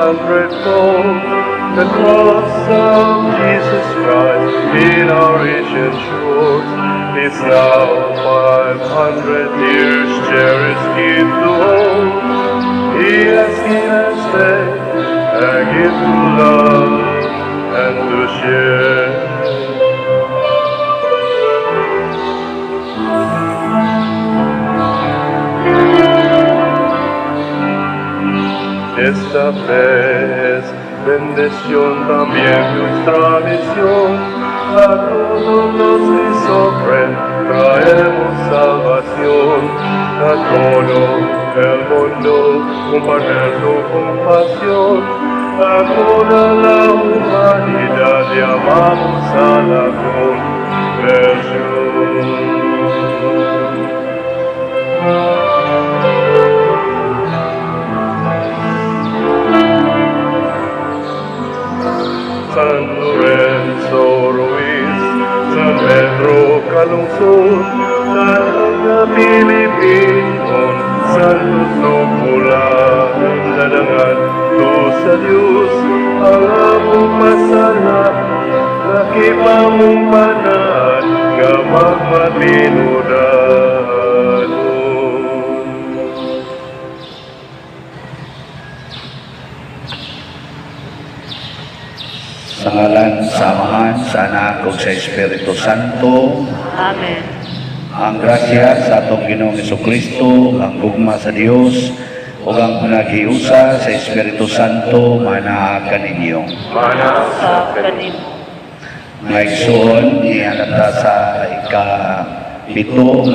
100-fold. The cross of Jesus Christ in our ancient shores is now 500 years cherished in the hold. He has given strength and gift to love and to share. Esta fe es bendición también nuestra misión. A todos los que sufren traemos salvación. A todo el mundo compartiendo compasión. A toda la humanidad llamamos a la conversión. San Lorenzo Ruiz, San Pedro Calungsod, San Olga Pilipingon, Santos Nukulan, dadangan to sa Diyos, ang among masala, laki pa mong panaan, nga magmatinudan. Sa ngalan, sa Amahan, sa Anak, ug sa Espiritu Santo. Amen. Ang grasya sa atong Ginoong Jesucristo, ang gugma sa Dios, ug ang panaghiusa sa Espiritu Santo manaa kaninyo. Mana Sa kanino. Ngaigsoon niya nata sa ika-pito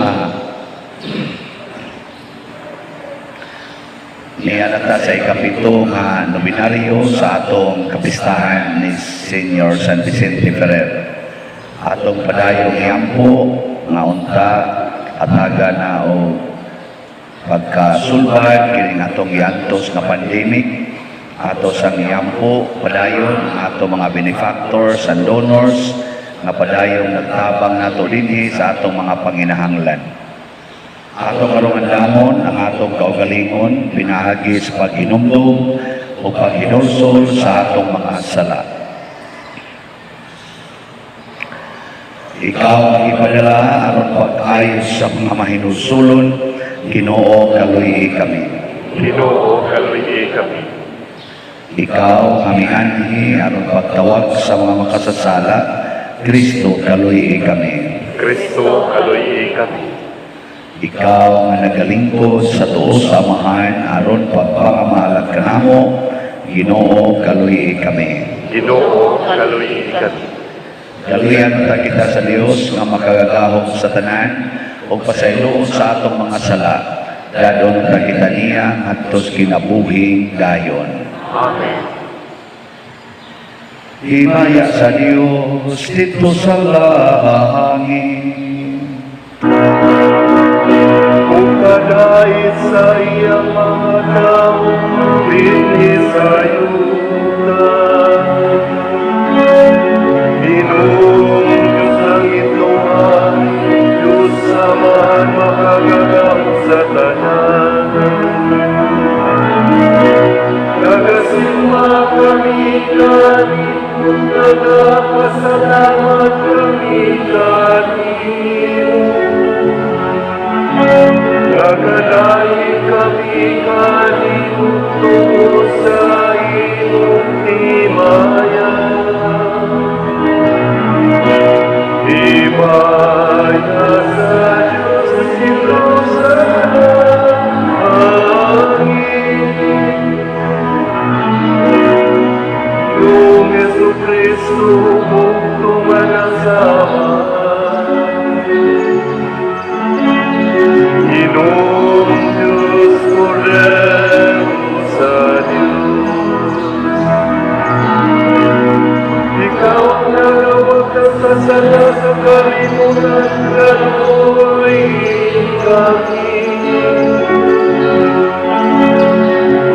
nga nominaryo sa atong kapistahan ni Senior San Vicente Ferrer. Atong padayong iampo nga unta ataga na o pagkasulbad kining atong iantos nga pandemic. Ato sang iampo padayon ato mga benefactors and donors nga padayong nagtabang nato dinhi sa atong mga panginahanglan. Atong karungan ang atong kaugalingon pinahagi sa paghinumdum o paghinursol sa atong mga sala. Ikaw ang ipadala aron pag-ayos sa mga mahinulsulon, Ginoo kaluyi kami. Ginoo kaluyi kami. Ikaw ang anhi aron pagtawag sa mga makasasala, Kristo kaluyi kami. Kristo kaluyi kami. Ikaw ang nagalingkod sa tuo sa Amahan aron pagpangamahalag kanamo, Ginoo kaluyi kami. Ginoo kaluyi kami. Kaluyan ta kita sa Dios nga makagagahom sa tanan o pasayloon sa atong mga sala. Dadon ta kita niya ngadtos kinabuhi dayon. Amen. Himaya sa Dios dito sa langit. Kadait sa iyang mga tao, dinhi sa yuta. Ginoo, Diyos ang itungan, Diyos Amahan makagagam sa tanan. Nagasimba kami kani, nagapasalamat kami kanino. Nagadai kami kanino tungo sa iyong himaya. Himaya sa Diyos dito sa langit. Yung Jesucristo mong tumanasama. Ginong Diyos Cordero sa Diyos. Ikaw ang nagawag ng sasala sa kalimutan, kaluhin kami.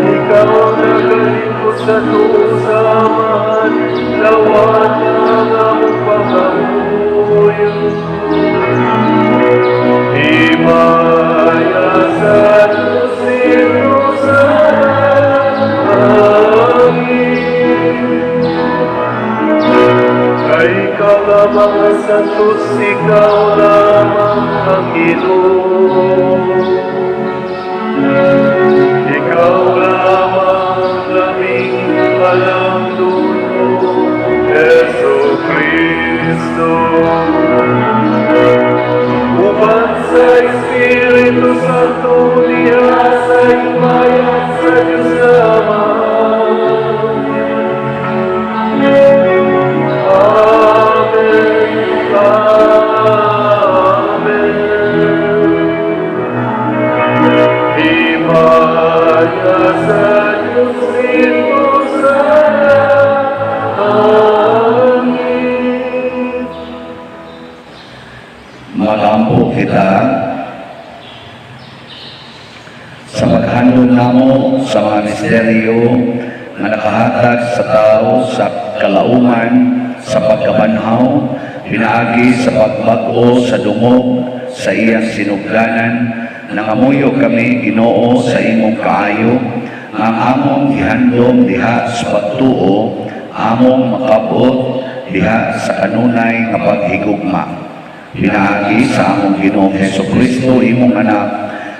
Ikaw ang nagalingkod sa tuo sa Amahan, lawat ang among pangamuyo. Himaya sa Diyos dito sa langit. santos, ikaw lamang ang Ginoo. Ikaw lamang laming alam dulo, Jesu Cristo. Uban sa Espiritu Santo, diha sa imayan sa Diyos na Ama. Amen. Amen. Himaya sa Diyos dito sa langit. Magampo kita sa paghandog namo sa mga misteryo nga nakahatag sa tao sa kalauman, sa pagkabanhaw, pinaagi sa pagbag-o sa dungog sa iyang sinugdanan. Nangamuyo kami, Ginoo, sa imong kaayo, nga ang among gihandom diha sa pagtuo, among makabot diha sa kanunay nga paghigugma. Pinaagi sa among Ginoong Hesukristo, imong anak,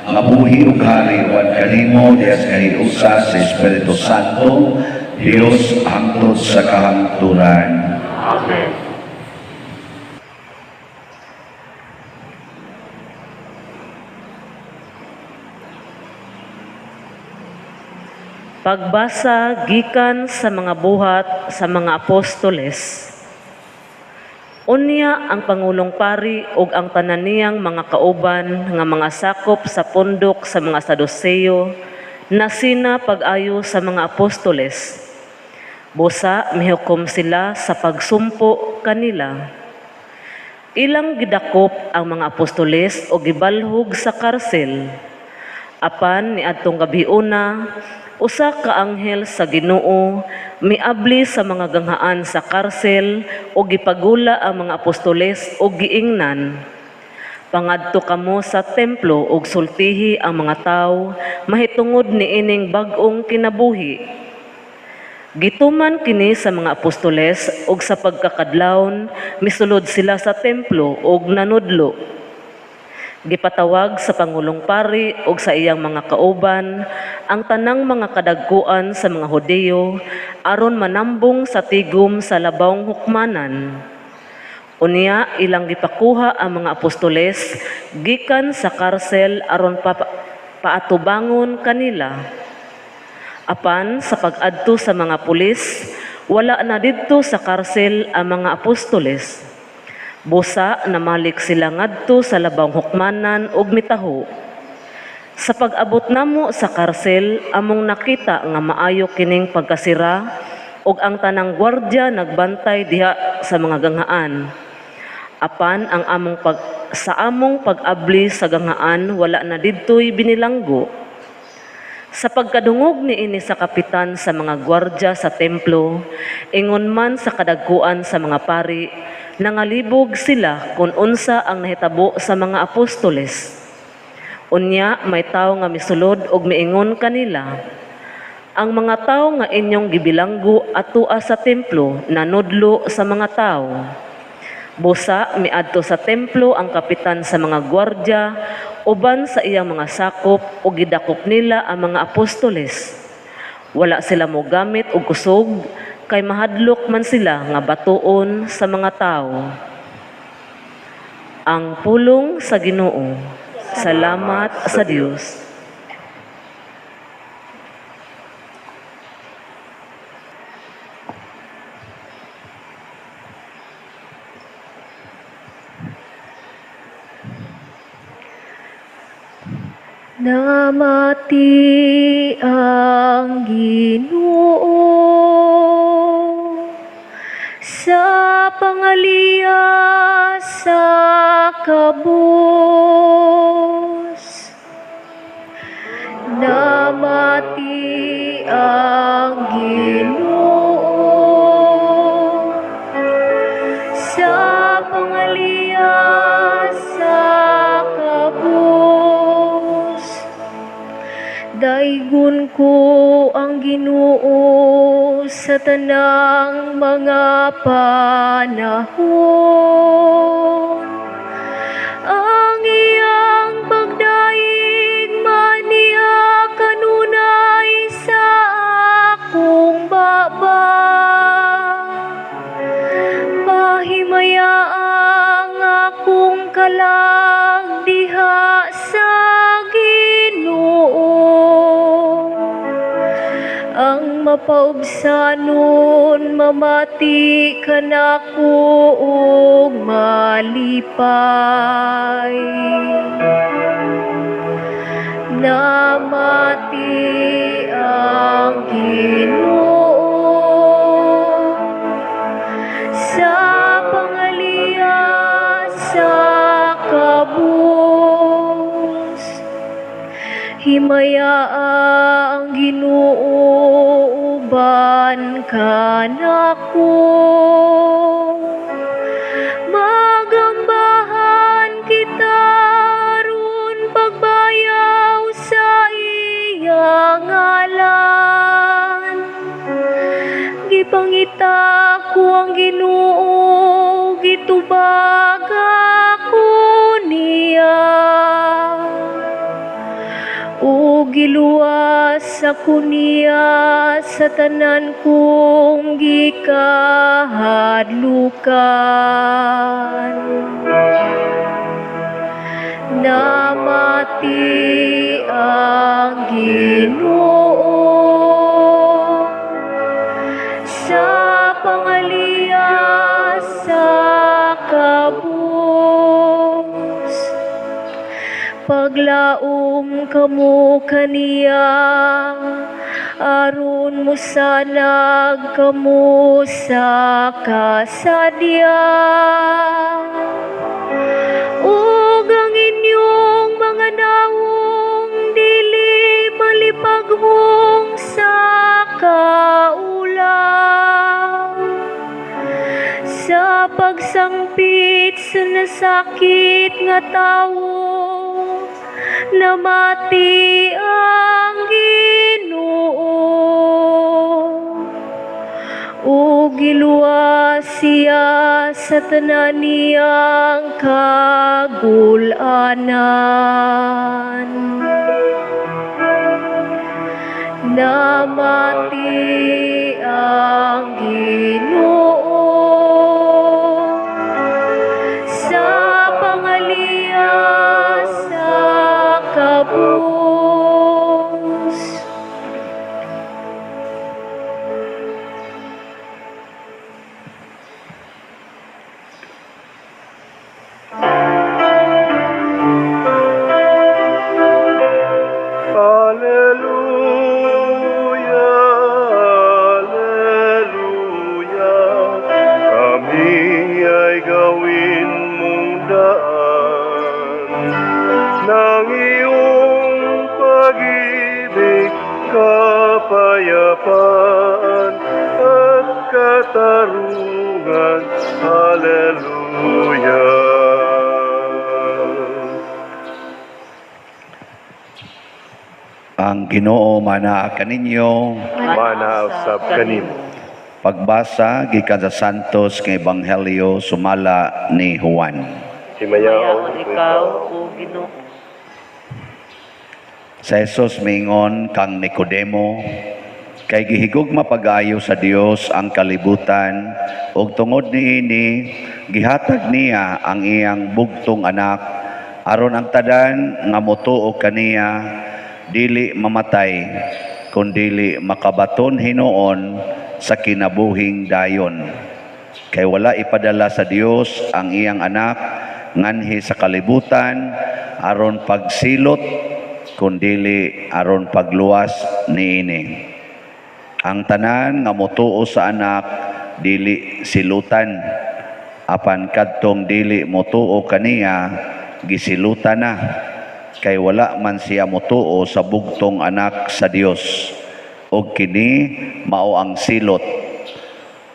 nga buhi ug hari uban kanimo diha sa kahiusa sa Espiritu Santo, Dios hangtod sa kahangturan. Amen. Pagbasa gikan sa mga buhat sa mga apostoles. Unya ang Pangulong Pari ug ang tanan niyang mga kauban nga mga sakop sa pundok sa mga Saduceo na sina pag-ayo sa mga apostoles. Busa mihukom sila sa pagsumpo kanila. Ilang gidakop ang mga apostoles o gibalhog sa karsel. Apan niadtong gabiuna, usa ka anghel sa Ginoo miabli sa mga ganghaan sa karsel o gipagula ang mga apostoles o giingnan. Pangadto kamo sa templo ug sultihi ang mga tawo mahitungod niining bag-ong kinabuhi. Gituman kini sa mga apostoles ug sa pagkakadlawon misulod sila sa templo ug nanudlo. Gipatawag sa Pangulong Pari ug sa iyang mga kauban ang tanang mga kadagkuan sa mga Hudiyo aron manambong sa tigom sa labawng hukmanan. Unya ilang gipakuha ang mga apostoles gikan sa karsel aron paatubangon kanila. Apan sa pag-adto sa mga pulis, wala na didto sa karsel ang mga apostoles. Busa namalik sila ngadto sa labang hukmanan ug mitaho. Sa pag-abot namo sa karsel, among nakita nga maayo kining pagkasira ug ang tanang gwardya nagbantay diha sa mga ganghaan. Apan ang sa among pag-abli sa ganghaan wala na didtoy binilanggo. Sa pagkadungog niini sa kapitan sa mga gwardya sa templo, ingon man sa kadagkuan sa mga pari, nangalibog sila kung unsa ang nahitabo sa mga apostoles. Unya may tawo nga misulod og miingon kanila, ang mga tawo nga inyong gibilanggo atua sa templo nanudlo sa mga tawo. Busa miadto sa templo ang kapitan sa mga gwardya uban sa iyang mga sakop o gidakop nila ang mga apostoles. Wala sila mo gamit og kusog kay mahadlok man sila nga batuon sa mga tawo. Ang pulong sa Ginoo. Salamat sa Dios. Namati ang Ginoo sa pangalia sa kabus. Namati ang Ginoo sa pangalia sa kabus. Daigon ko ang Ginoo sa tanang mga panahon. Ang iyang pagdaig maniya kanunay sa akong baba. Pahimaya ang akong kalag diha sa Ginoo. Ang mapaubsanon mamati kanako ug malipay. Namati ang Ginoo sa pangaliya sa kabus. Himaya ang Ginoo uban kanako. Magambahan kita aron pagbayaw sa iyang ngalan. Gipangita ko ang Ginoo, gitubag ako niya. O giluwas ako niya sa tanan kong gikahadlukan. Namati ang Ginoo sa pangaliya sa kabus. Paglaom kamo kaniya aron mosanag kamo sa kasadya. Ug ang inyong mga nawong dili malipaghong sa kaulang. Sa pagsangpit sa nasakit nga tawo, namati ang Ginoo. O giluwas siya sa tanan niyang kagulanan. Namati ang Ginoo sa pangaliya sa kabus. Alleluia, Alleluia. Kami ay gawin mong daan ng iyong pag-ibig, kapayapaan at katarungan. Alleluia. Ang Ginoo manaa kaninyo. Mana usab kanimo. Pagbasa gikan sa Santos nga Ebanghelyo sumala ni Juan. Himayaon Mayaon ikaw, O Ginoo. Sa Jesus mingon kang Nicodemo, kay gihigugma pag-ayo sa Dios ang kalibutan, ug tungod niini gihatag niya ang iyang bugtong anak aron ang tadan nga motuo kaniya dili mamatay kundili makabaton hinuon sa kinabuhing dayon. Kay wala ipadala sa Dios ang iyang anak nganhi sa kalibutan aron pagsilot kundili aron pagluwas niini. Ang tanan nga motuo sa anak dili silutan, apan kadtong dili motuo kaniya gisilutan na, kay wala man siya motuo sa bugtong anak sa Dios. Og kini mao ang silot.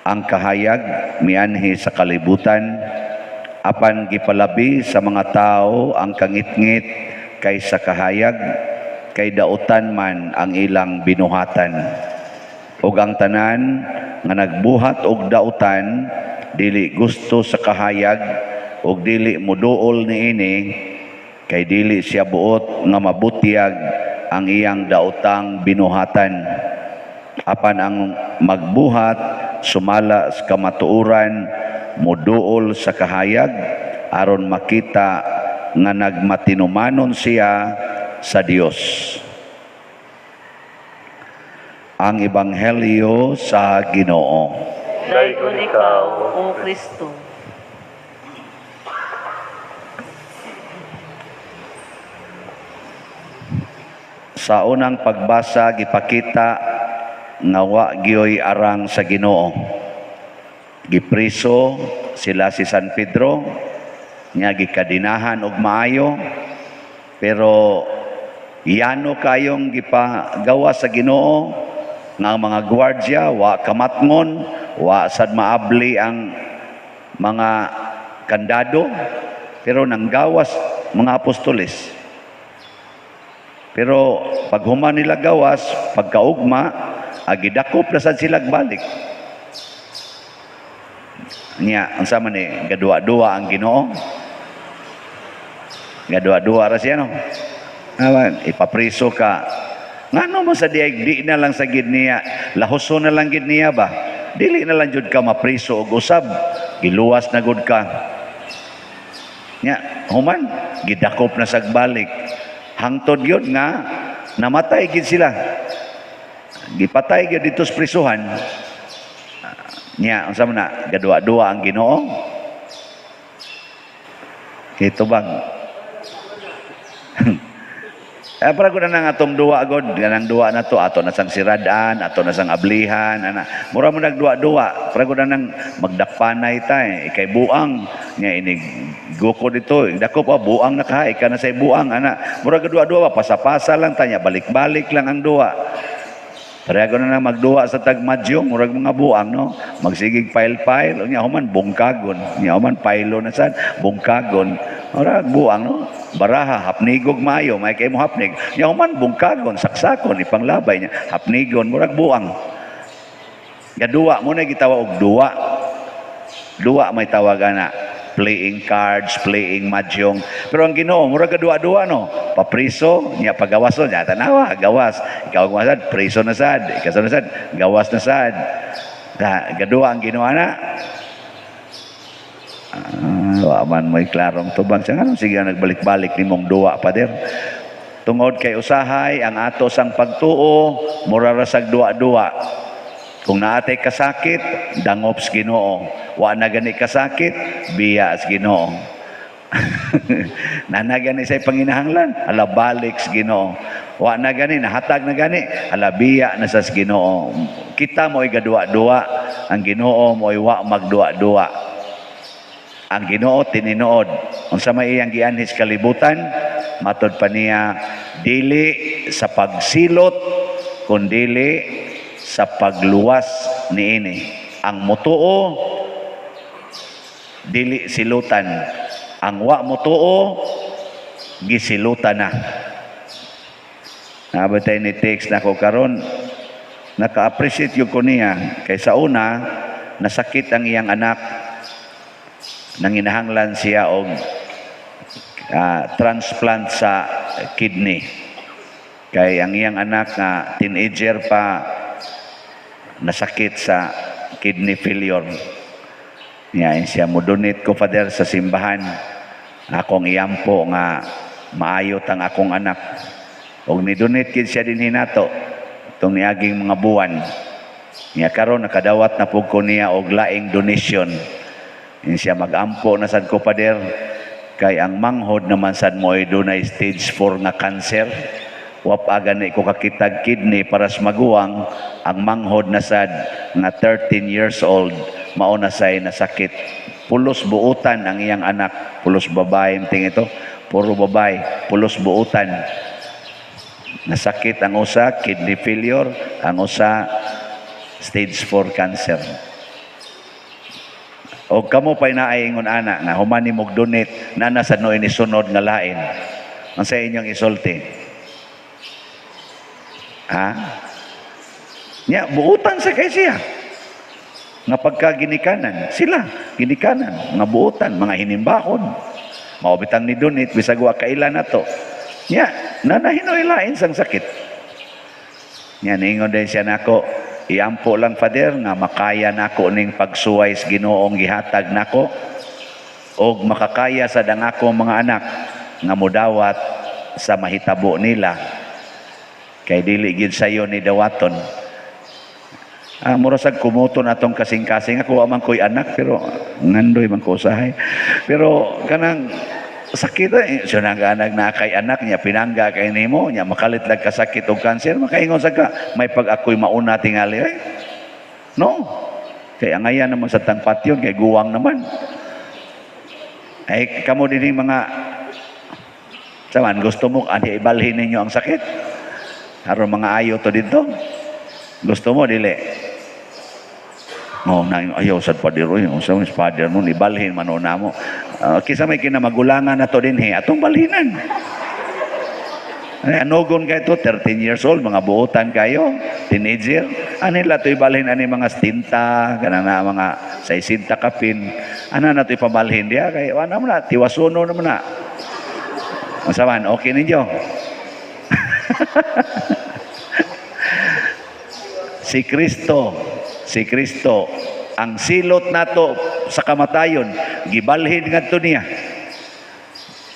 Ang kahayag mianhi sa kalibutan, apan gipalabi sa mga tao ang kangitngit kaysa kahayag, kay dautan man ang ilang binuhatan. Ug ang tanan nga nagbuhat og dautan dili gusto sa kahayag ug dili moduol niini kay dili siya buot nga mabutyag ang iyang daotang binuhatan. Apan ang magbuhat sumala sa kamatuoran moduol sa kahayag aron makita nga nagmatinumanon siya sa Dios. Ang Ebanghelyo sa Ginoo. Dayon ikaw, O Kristo. Sa unang pagbasa gipakita nga wa gyoy arang sa Ginoo. Gipriso sila si San Pedro, nya gikadinahan og maayo, pero yano kayong gipagawa sa Ginoo nga ang mga gwardya wa kamatngon, wa sad maabli ang mga kandado, pero nanggawas mga apostoles. Pero pag human nila gawas, pagkaugma, agidakop na sad sila balik. Nya, ang sama ni, gadua-dua ang Ginoo. Gadua-dua ra siya, no? Awan, ipapriso ka. Ngano mo sa diay, di na lang sa gid niya, lahoso na lang gid niya ba? Dili na lang jud ka mapriso og usab, giluwas na gud ka. Nya, human, gidakop na sagbalik. Hangtod yun nga, namatay gid sila. Gipatay gid dito sa prisuhan. Nya, unsa man na, gadua-dua ang Ginoo. Ito bang? Para ko na nang atong duwa god, ganang duwa na to, ato na sang siradan, ato na sang ablihan, ana. Mura mo nagduwa-duwa, para ko na nang magdakpanay tay, ikay buang, nya inig guko dito, dako pa buang na ka, ika na say buang, ana. Mura gadua-duwa, pasapasa lang tanya, balik-balik lang ang duwa. Para ko na nang magduwa sa tagmadyong, murag mga buang, no? Magsigig pile-pile, nya human bungkagon, nya human pailo na sad, bungkagon. Murag buang, no? Baraha, hapnigog mayo, may kay mo hapnig. Nya human bungkagon, saksakon, ipanglabay niya, hapnigon, murag buang. Gadua, muna gitawa og duwa. Duwa may tawagan na. Playing cards, playing mahjong. Pero ang Ginoo, murag gadua-dua, no? Papriso, niya pagawas no, niya tanawa, gawas. Ikaw gumasad, priso na sad. Ikaw na sad, gawas na sad. Gadua ang Ginoo na. Waman mo'y klarong tubang siya. Ano, sige, nagbalik-balik ni mong duwa, pader. Tungod kay usahay, ang ato sang pagtuo, murarasag duwa-duwa. Kung naatay kasakit, dangop sa Ginoo. Wa na gani kasakit, biya sa Ginoo. Na gani say panginahanglan, ala balik sa Ginoo. Wa na gani, nahatag na gani, ala biya na sa Ginoo. Kita mo'y gadua-dua, ang Ginoo mo'y wa magdua-dua. Ang Ginoo tininuod. Unsa may iyang gianhis kalibutan, matod pa niya, dili sa pagsilot, kundili sa pagluwas niini. Ang mutuo, dili silutan. Ang wa mutuo, gisilutan na. Nabatay ni text na ko karon, naka-appreciate yung ko niya. Kaysa una, nasakit ang iyang anak, nanginahanglan siya og transplant sa kidney. Kay ang iyang anak nga teenager pa, nasakit sa kidney failure. Yan siya mo-donate ko father sa simbahan. Akong iyampo nga maayot ang akong anak. Og ni-donate kid siya din hinato itong niaging mga buwan. Niya karon nakadawat na pug ko niya og laing donation. Yan siya mag-ampo na sad ko pader kay ang manghod naman sad mo ay dunay stage 4 nga cancer. Wap agani ko kakitag kidney para sa maguwang, ang manghod na sad nga 13 years old mao na say nasakit. Pulos buutan ang iyang anak, pulos babae ting ito, puro babae, pulos buutan. Nasakit ang usa kidney failure, ang usa stage 4 cancer. O kamo pa'y naaingon ana nga human ni mog donate na nasa no inisunod nga lain. Ang sa inyong isulti. Ha? Nya buutan sa kay siya. Nga pagka ginikanan, sila ginikanan, nga buutan, mga hinimbakon. Maubitang ni Dunit, bisag wa kailan na to. Nya, nanahinoy lain sang sakit. Nya, ningon din siya nako, iampo lang, Father, nga makaya nako ning pagsuway sa Ginoong gihatag nako, o makakaya sa dangako mga anak, nga mudawat sa mahitabo nila. Kay dili gid sayo ni dawaton. Murasag kumuton atong kasing-kasing. Ako man ko'y anak, pero ngandoy man ko usahay. Pero kanang sakit siya nag-anak na kay anak niya, pinangga kay nimo niya, makalitlag kasakit o cancer, makaingon sa ka, may pag ako'y mauna tingali. No. Kaya ngayon naman sa tangpat yun, kay guwang naman. Ay, kamo din yung mga, saman, gusto mo, ibalhin ninyo ang sakit? Haron mga ayo to dito. Gusto mo, dili? No, ayaw sa padiro yun. Sa mga father mo, ibalhin manuna mo. Kisa may kinamagulangan na to din, atong balhinan. Anogon kayo to, 13 years old, mga buutan kayo, teenager. Anila to ibalhin, ani mga stinta, ganang na mga 60 kapin. Ano na to ipabalhin diya? Kaya ano na, tiwasuno naman na. Masaman, okay ninyo? Si Kristo, ang silot nato sa kamatayon, gibalhin ngadto niya.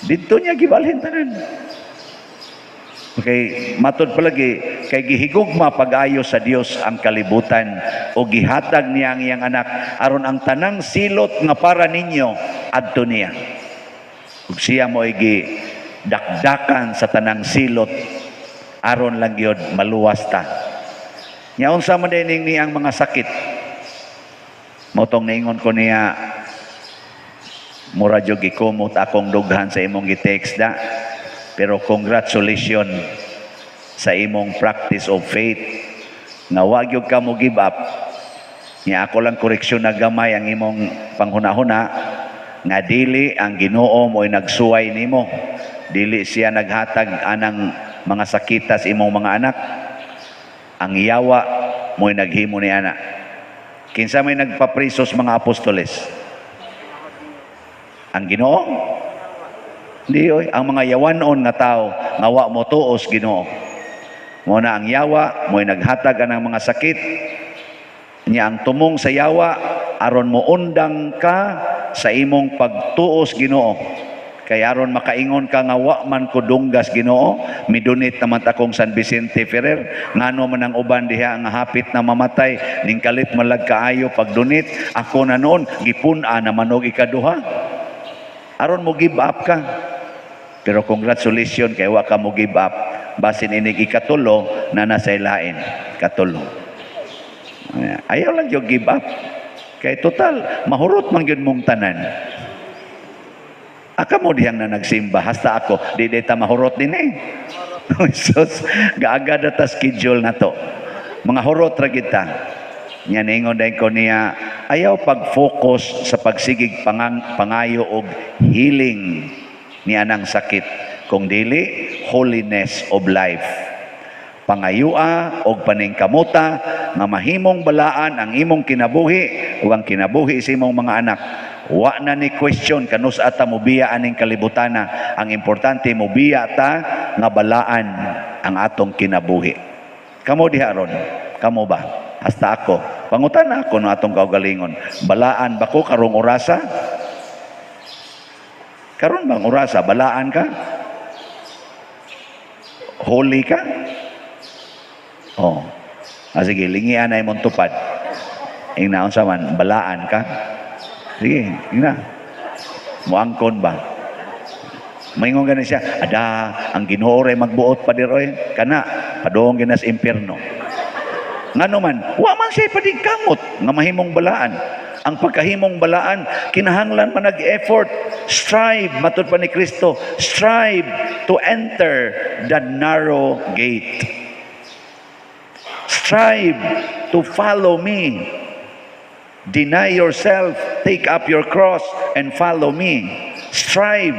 Dito niya gibalhin tanan. Okay, matod palagi, kay gihigugma pag-ayo sa Dios ang kalibutan o gihatag niya ang iyang anak aron ang tanang silot nga para ninyo adto niya. Ug siya mo dakdakan sa tanang silot aron lang gyud maluwas ta. Nya unsa man din niyang mga sakit. Motong naingon ko niya, mura jud gikumot akong dughan sa imong gi-text da. Pero congratulations sa imong practice of faith. Nga wa gyud ka mo give up. Nya ako lang koreksyon na gamay ang imong panghuna-huna nga dili ang Ginoo mo'y nagsuway nimo. Dili siya naghatag anang mga sakitas imong mga anak. Ang yawa mo'y naghimo ni ana. Kinsa may nagpaprisos mga apostoles? Ang Ginoo? Di oy, ang mga yawanon nga tao nga wa mo tuos Ginoo. Mo na ang yawa mo'y naghatag anang mga sakit. Nya ang tumong sa yawa aron mo undang ka sa imong pagtuos Ginoo. Kaya aron makaingon ka nga wa man ko dunggas Ginoo, midunit naman akong San Vicente Ferrer, ngano man ang uban diha nga hapit na mamatay, ning kalit malag kaayo pagdunit, ako na noon gipun-a naman og ikaduha. Aron mo give up ka. Pero congratulations kay wa ka mo give up. Basin inig ikatulo na nasa ilain, katulo. Ayaw lang yung give up. Kay total mahurot man gyud mong tanan. Aka mo diyang na nagsimba, hasta ako, di ta mahurot din eh. Sus, gaagad ta schedule na to. Mga hurot ra kita. Nya ningon dahil ko niya, ayaw pag-focus sa pagsigig pangayo og healing niya ng sakit. Kung dili, holiness of life. Pangayua og paningkamuta nga mahimong balaan ang imong kinabuhi ug ang kinabuhi sa imong mga anak. Wa na ni question kanus ata mobiya aning kalibutana. Ang importante mobiya ta nga balaan ang atong kinabuhi. Kamo diha ron? Kamo ba? Hasta ako. Pangutana ako no atong kaugalingon. Balaan ba ko karong orasa? Karon bang orasa balaan ka? Holy ka? Oh. Sige, lingian na imong tupad. Ing naon sa man balaan ka? Sige, ina. Muangkon ba? Maingon gani siya, ada ang Ginoo ray magbuot pa diroy kana padong ginas impierno. Ngano man, wa man siya padigkamot nga mahimong balaan. Ang pagkahimong balaan kinahanglan man nag-effort, strive matud pa ni Kristo, strive to enter the narrow gate. Strive to follow me. Deny yourself, take up your cross, and follow me. Strive.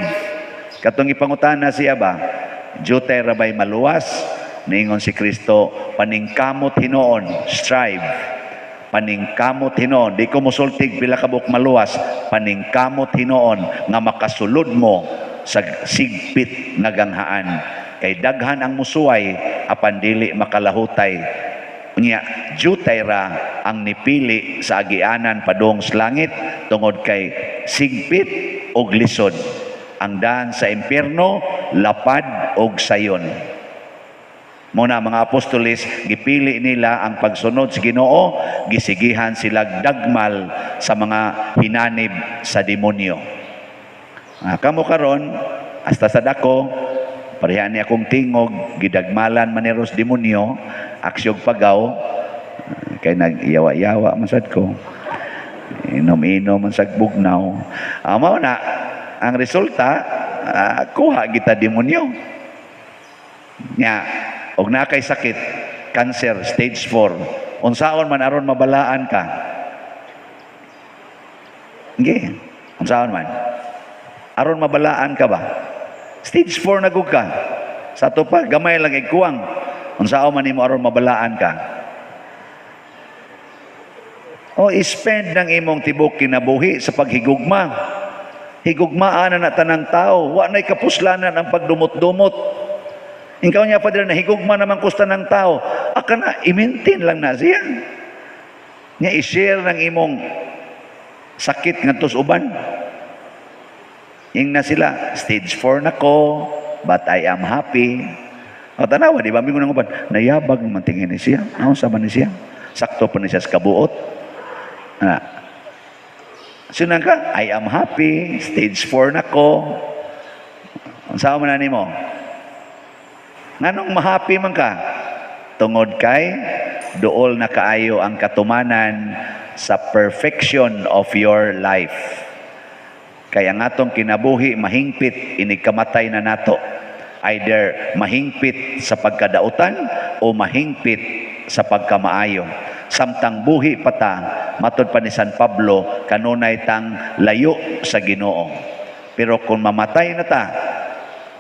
Katong ipangutana siya ba, Jute rabay maluwas, Ningon si Kristo, paningkamot hinoon, strive. Paningkamot hinoon, di ko musultig pila ka buok maluwas, paningkamot hinoon nga makasulod mo sa sigpit nga ganghaan. Kay daghan ang musuway, apan dili makalahutay. Unya, jutay ra ang nipili sa agianan padung sa langit tungod kay sigpit og lisod. Ang daan sa impyerno, lapad og sayon. Muna mga apostoles, gipili nila ang pagsunod sa Ginoo, gisigihan sila dagmal sa mga hinanib sa demonyo. Kamo karon, hasta sa dako, pareha ni akong tingog, gidagmalan maneros demonyo, aksyog pagaw, kay nag-iyawa-yawa masad ko. Inom-inom man sa bugnaw. Mao na, ang resulta, kuha kita demonyo. Nya, og na kay sakit, cancer, stage 4. Unsaon man aron mabalaan ka? Nge, unsaon man? Aron mabalaan ka ba? Stage 4 na gug ka. Sa to pa, gamay lang ikuwang. Unsaon man nimo aron mabalaan ka? O spend ng imong tibok kinabuhi sa paghigugma. Higugmaan na tanang tao. Wa na'y kapuslanan ang pagdumot-dumot. Ikaw niya pa din na higugma naman kusta ng tao. Aka na, i-maintain lang na siya. Niya i-share ng imong sakit nga tos uban. Yung na sila, stage 4 na ko, but I am happy. O tanawa, di ba? Mingo ng uban, nayabag naman tingin ni siya. Ano sa ni siya? Sakto pa ni siya sa kabuot. Sinang ka? I am happy, stage 4 na ko. Saan mo na ni mo? Nganong mahappy man ka? Tungod kay dool na kaayo ang katumanan sa perfection of your life. Kaya nga tong kinabuhi mahingpit inigkamatay na nato. Either mahingpit sa pagkadautan o mahingpit sa pagkamaayo. Samtang buhi pata, matod pa ni San Pablo, kanunay tang layo sa Ginoo. Pero kung mamatay na ta,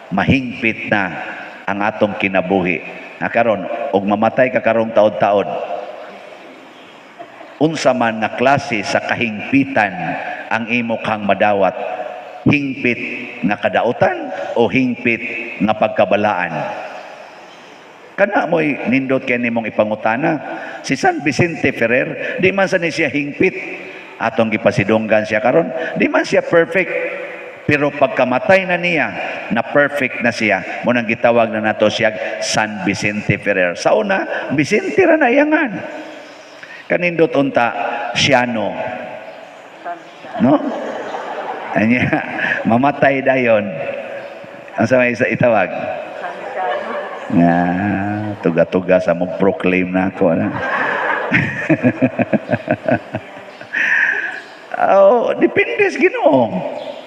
mahingpit na ang atong kinabuhi. Karon, og mamatay ka karong taod-taod, unsa man nga klase sa kahingpitan ang imo kang madawat, hingpit nga kadautan o hingpit nga pagkabalaan. Kana mo'y nindot kay nimong ipangutana. Si San Vicente Ferrer, di man sa ni siya hingpit. Atong gipasidunggan siya karon, di man siya perfect. Pero pagkamatay na niya, na perfect na siya. Munang gitawag na nato siya San Vicente Ferrer. Sa una, Vicente ra na iyangan. Kanindot unta, Siano. No? Anya, mamatay dayon. Ang sa may isa itawag? Nga, tuga-tuga sa mong proclaim na ako. Depende sa Ginoo.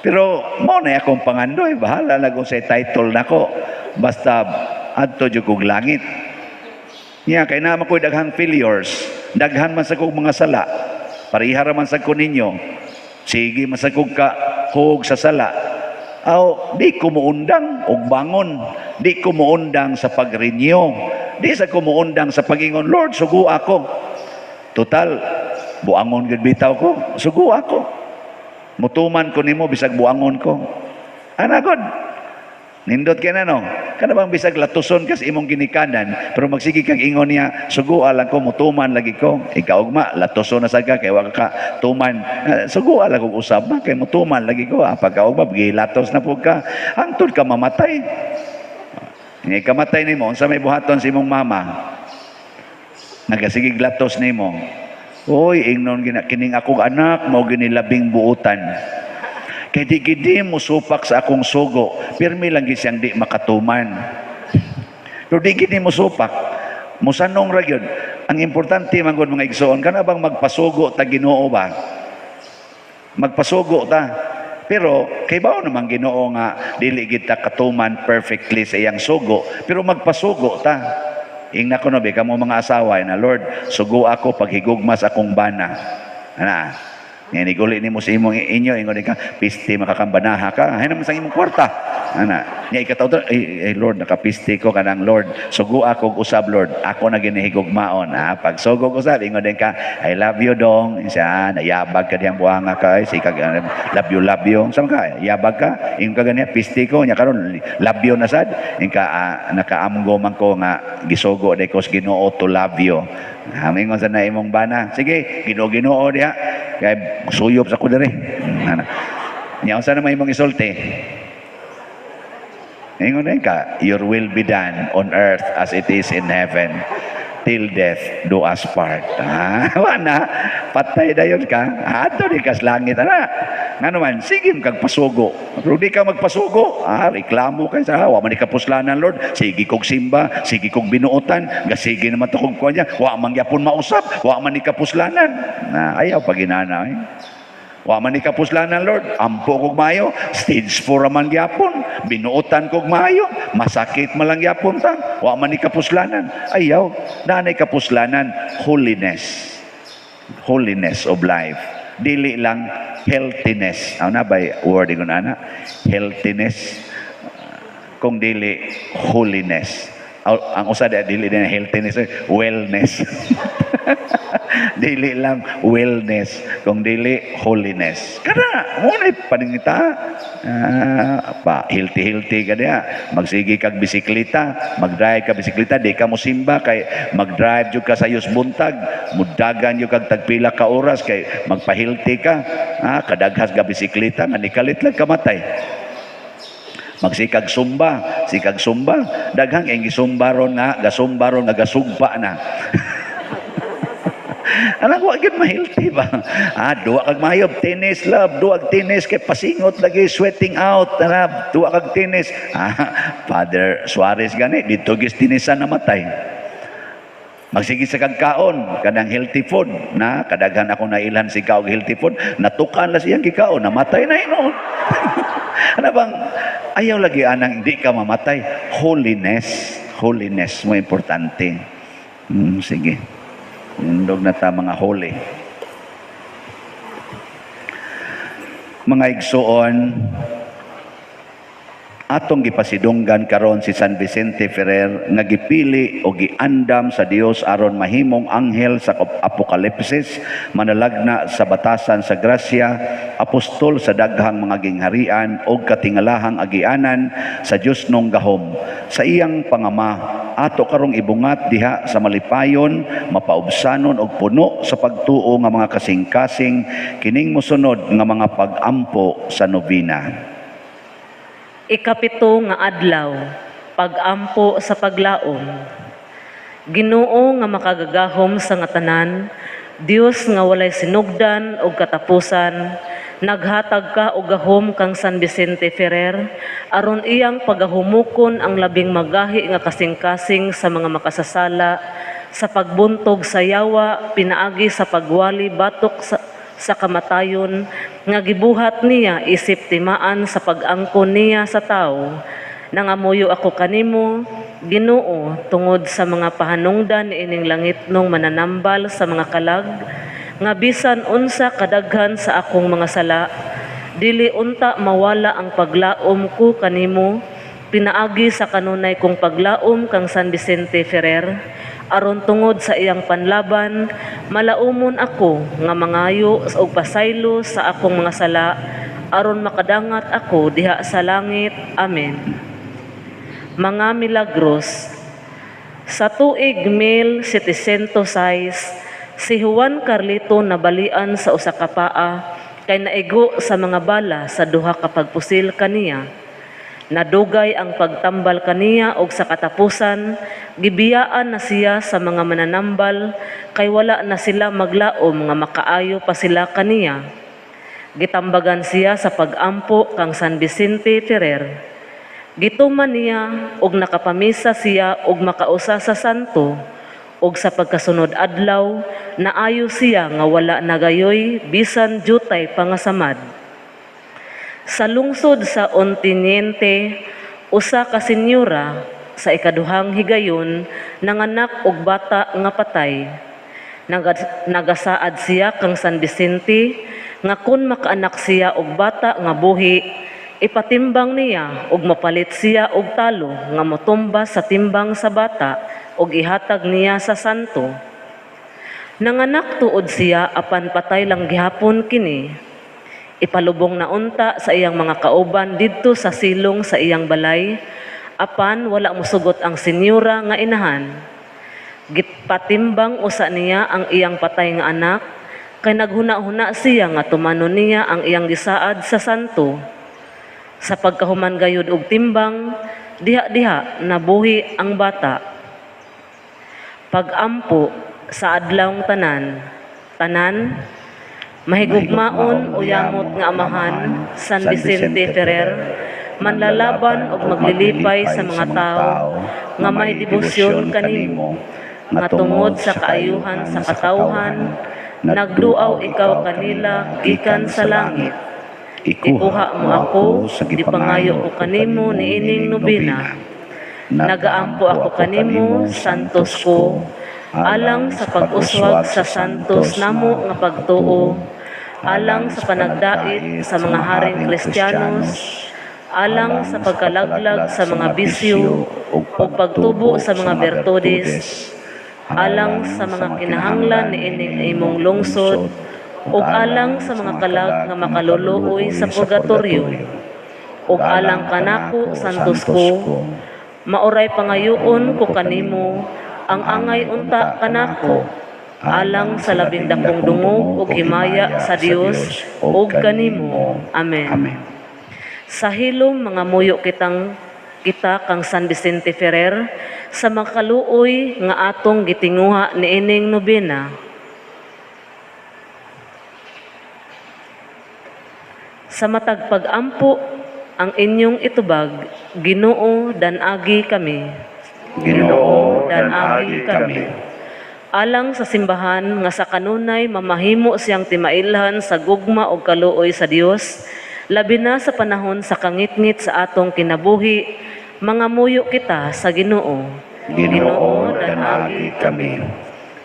Pero mo na akong pangandoy, bahala na kung sa title na ko. Basta adto jud kog langit. Nya kay naman ko daghang failures, daghan man sa kog mga sala. Pareha ra man sa ko ninyo. Sige man sa kog ka hug sa sala. Di ko muundang og bangon. Di ko muundang sa pag-renew. Di sa ko muundang sa pagingon, Lord, sugo ako. Total, buangon gud bitaw ko. Sugo ako. Mutuman ko nimo bisag buangon ko. Anagod. Nindot kay na no. Kana bang bisag latuson kas imong ginikanan, pero magsige kag ingon niya, sugo lang ko, mutuman lagi ko. Ikaw ugma, latuson na sad ka kay wa ka tuman. Sugo lang ko usab ba kay mutuman lagi ko. Pagka ugma gilatos na pud ka, hangtod ka mamatay. Ngay kamatay nimo unsa may buhaton sa imong mama? Nagasigig latos nimo. Oy, ingnon kining akong anak mao ginilabing buutan. Kay di mo supak sa akong sugo, pirmi lang siyang di makatuman. Pero di gidi mo supak, musanong ra gyud. Ang importante man gud mga igsoon, kana bang magpasugo ta Ginoo ba? Magpasugo ta. Pero kay bao naman Ginoo nga dili gid ta katuman perfectly sa iyang sugo, pero magpasugo ta. Ingna ko no be kamo mga asawa na Lord, sugo ako paghigugma sa akong bana. Ana. Ngayon, iguli ni mo sa imong inyo, ingon ka, piste makakambanaha ka, hay naman sa imong kwarta. Ana. Nya ikataw Lord, nakapisti ko kanang Lord. Sugo ako usab Lord. Ako na ginihigugmaon. Pag sugog usab ingon din ka, I love you dong. Siya nayabag ka diyang buhanga ka si kag love you. Sama ka, yabag ka. Ingon ka ganiya pisti ko nya karon love you na sad. Inka nakaamgo man ko nga gisugo day ko sa Ginoo to love you. Mingon sa na imong bana. Sige, Ginoo diha. Kay suyop sa ko diri. Nya unsa na may imong isulti? Ingon din ka, your will be done on earth as it is in heaven. Till death do us part. Wala, patay dayon ka. Ato di kas langit ana. Nga naman, sige kag pasugo. Pero di ka magpasugo. Reklamo ka sa wa man ka puslanan Lord. Sige kog simba, sige kog binuotan, gasige naman to kog kunya. Wa man gyapon mausap, wa man ni ka puslanan. Ayaw paginana eh. Wa man ni kapuslanan Lord, ampo kog maayo, stage 4 man gyapon, binuotan kog maayo, masakit man lang gyapon ta. Wa man ni kapuslanan. Ayaw, nanay kapuslanan, holiness. Holiness of life. Dili lang healthiness. Na ba word ko na? Healthiness. Kung dili holiness. Ang usa dili din healthiness, wellness. Dili lang wellness, kung dili holiness. Kada mo na paningita. Healthy ka diha. Magsige kag bisikleta, mag-drive ka bisikleta, di ka mo simba kay mag-drive jud ka sa yus buntag, mudagan jud kag tagpila ka oras kay magpa-healthy ka. Kadaghas ka bisikleta nga nikalit lang kamatay. Magsikag sumba, daghang ang gisumba ron nga gasugba na. Anak wa gyud ma-healthy ba? Duwa kag mayob tennis love, duwa kag tennis kay pasingot lagi sweating out, duwa kag tennis. Father Suarez gani dito gis tinisan namatay. Magsige sa kagkaon, kanang healthy food na kadaghan ako nailhan si kaog healthy food, natukan la siyang gikaon, namatay na ino. Ano bang ayaw lagi anang hindi ka mamatay? Holiness mo importante. Sige. Indog na ta mga holy. Mga igsoon, atong gipasidunggan karon si San Vicente Ferrer nga gipili o giandam sa Dios aron mahimong anghel sa Apokalipsis, manalagna sa batasan sa grasya, apostol sa daghang mga gingharian o katingalahang agianan sa Dios nung gahom. Sa iyang pangama, ato karong ibungat diha sa malipayon, mapaubsanon og puno sa pagtuo nga mga kasing-kasing kining mosunod nga mga pag-ampo sa nobina. Ikapito nga adlaw, pag-ampo sa paglaom. Ginoo nga makagagahom sa nga tanan, Dios nga walay sinugdan og katapusan, naghatag ka og gahom kang San Vicente Ferrer aron iyang pagahumukon ang labing magahi nga kasing-kasing sa mga makasasala sa pagbuntog sa yawa pinaagi sa pagwali batok sa kamatayon nga gibuhat niya isip timaan sa pag-angkon niya sa tao. Nangamuyo ako kanimo, Ginoo, tungod sa mga pahanungdan ining langitnong mananambal sa mga kalag, nga bisan unsa kadaghan sa akong mga sala, dili unta mawala ang paglaom ko kanimo, pinaagi sa kanunay kong paglaom kang San Vicente Ferrer, aron tungod sa iyang panlaban, malaumon ako nga mangayo og pasaylo sa akong mga sala, aron makadangat ako diha sa langit. Amen. Mga milagros. Sa tuig 1706, si Juan Carlito nabalian sa usa ka paa kay naigo sa mga bala sa duha ka pagpusil kaniya. Nadugay ang pagtambal kaniya og sa katapusan, gibiyaan na siya sa mga mananambal kay wala na sila maglaom nga makaayo pa sila kaniya. Gitambagan siya sa pag-ampo kang San Vicente Ferrer. Gituman niya og nakapamisa siya og makausa sa santo og sa pagkasunod adlaw naayo siya nga wala nagayoy bisan jutay pangasamad. Sa lungsod sa Onteniente, usa ka senyora sa ikaduhang higayon nanganak og bata nga patay. Nagasaad siya kang San Vicente nga kun makaanak siya og bata nga buhi, Ipatimbang niya ug mapalit siya og talo nga motumbas sa timbang sa bata ug ihatag niya sa santo. Nanganak tuod siya apan patay lang gihapon kini. Ipalubong na unta sa iyang mga kauban didto sa silong sa iyang balay, apan wala mosugot ang senyora nga inahan. Gipatimbang usa niya ang iyang patay nga anak, kay naghuna-huna siya nga tumanon niya ang iyang gisaad sa santo. Sa pagkahuman gayud og timbang, diha-diha nabuhi ang bata. Pagampo sa adlawng tanan, mahigugmaon o yamot nga amahan, San Vicente Ferrer, manlalaban og maglilipay sa mga tao nga may debosyon kanimo, nga tungod sa kaayuhan sa katawhan, nagduaw ikaw kanila gikan sa langit. Ikuha mo ako, di pangayo ko kanimo niining nobina. Nagaampo ako kanimo, santos ko, alang sa pag-uswag sa santos namo nga pagtuo, alang sa panagdait sa mga haring Kristiyanos, alang sa pagkalaglag sa mga bisyo, o pagtubo sa mga bertudes, alang sa mga kinahanglan niining imong lungsod, ug alang sa mga kalag nga makaluluoy sa purgatorio, ug alang kanako santos ko, maoray pangayoon ko kanimo, ang angay unta kanako, alang sa labing dakong dungog ug himaya sa Dios ug kanimo. Amen. Sa hilom mga muyo kita kang San Vicente Ferrer, sa makaluoy nga atong gitinguha niining nobena. Sa matag pag-ampo ang inyong itubag, Ginoo danagi kami. Ginoo, danagi kami. Alang sa simbahan nga sa kanunay mamahimo siyang timailhan sa gugma o kaluoy sa Dios, labi na sa panahon sa kangitngit sa atong kinabuhi, mga muyo kita sa Ginoo. Ginoo, danagi kami.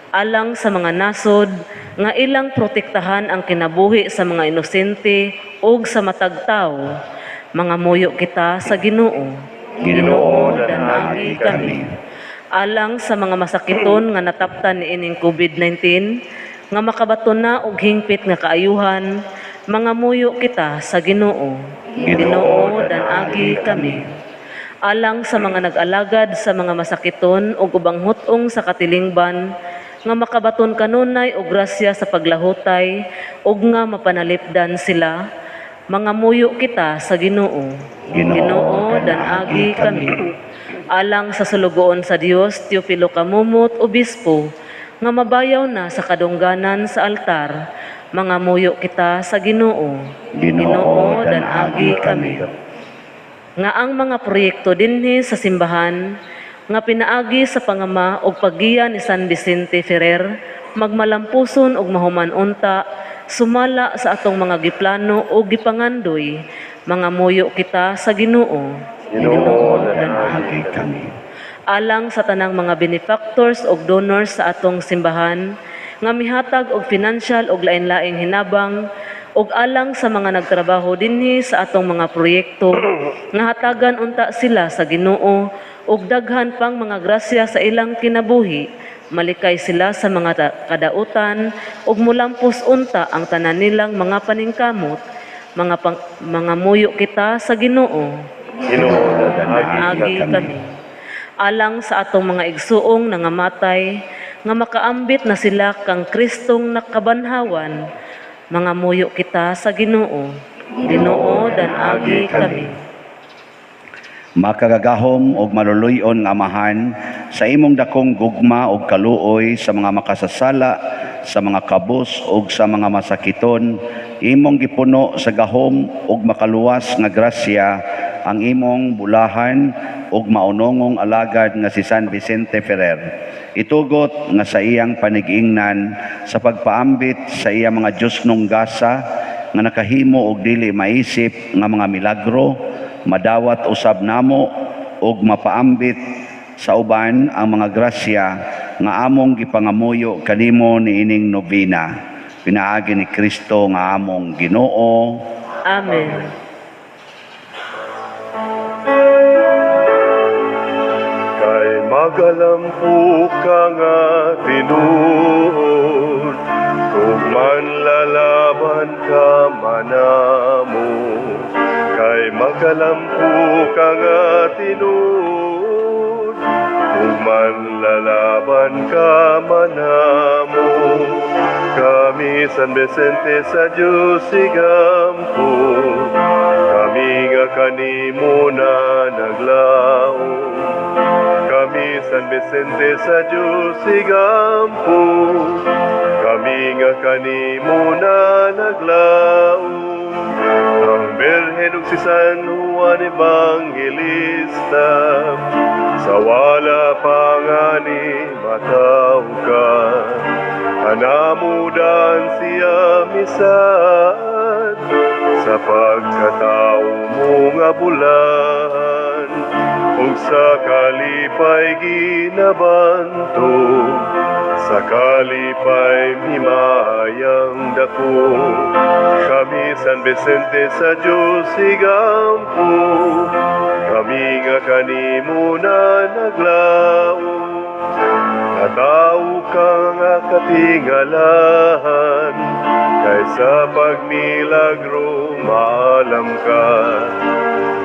Alang sa mga nasod nga ilang protektahan ang kinabuhi sa mga inosente ug sa matag tawo, mga muyo kita sa Ginoo. Ginoo, danagi kami. Alang sa mga masakiton nga nataptan niining COVID-19, nga makabaton na og hingpit nga kaayuhan, mga muyo kita sa Ginoo. Ginoo, danagi kami. Alang sa mga nag-alagad sa mga masakiton ug ubang hutong sa katilingban, nga makabaton kanunay og grasya sa paglahutay ug nga mapanalipdan sila, mga muyo kita sa Ginoo. Ginoo, danagi kami. Alang sa sulugoon sa Dios, Teofilo Kamumot, Obispo, nga mabayaw na sa kadungganan sa altar, mga muyo kita sa Ginoo. Ginoo, danagi kami. Nga ang mga proyekto dinhi sa simbahan, nga pinaagi sa pangama o paggiya ni San Vicente Ferrer, magmalampuson og mahuman unta, sumala sa atong mga giplano o gipangandoy, mga muyo kita sa Ginoo. Ginoo, Danagi kami. Alang sa tanang mga benefactors o donors sa atong simbahan, nga mihatag og financial og lain-laing hinabang, ug alang sa mga nagtrabaho dinhi sa atong mga proyekto, nga hatagan unta sila sa Ginoo, ug daghan pang mga grasya sa ilang kinabuhi, malikay sila sa mga kadautan, ug mulampos unta ang tanan nilang mga paningkamot, mga muyo kita sa Ginoo. Ginoo, Agi kami. Alang sa atong mga igsuong nangamatay, nga makaambit na sila kang Kristong nakabanhawan, mga muyo kita sa Ginoo. Ginoo, danagi kami. Makagagahom og maluluyon nga amahan, sa imong dakong gugma og kaluoy sa mga makasasala, sa mga kabus ug sa mga masakiton, imong gipuno sa gahom ug makaluwas nga grasya ang imong bulahan ug maunongong alagad nga si San Vicente Ferrer. Itugot nga sa iyang panigingnan sa pagpaambit sa iyang mga Diyos nung gasa nga nakahimo og dili maisip nga mga milagro, madawat usab namo ug mapaambit sa uban ang mga grasya nga among gipangamuyo kanimo niining nobena. Pinaagi ni Kristo nga among Ginoo. Amen. magalampu ka nga tinuod, ug manlalaban ka manamo, kay magalampu ka nga tinuod, ug manlalaban ka manamo. Kami San Vicente sa Diyos igampo, kami nga kanimo na naglaom. Kami San Vicente sa Diyos igampo, kami nga kanimo na naglaom. Ang Birhen ug si San Juan Evangelista, sa wala pangani mataw ka, hanamudan siya misad, sa pagkatao mo nga bulan, ug sa kalipay ginabanto, sa kalipay mimayang dako. Kami San Vicente sa Diyos igampo, kami nga kanimo na naglaom. Natao ka nga katingalahan, kaysa pagmilagro maalam ka.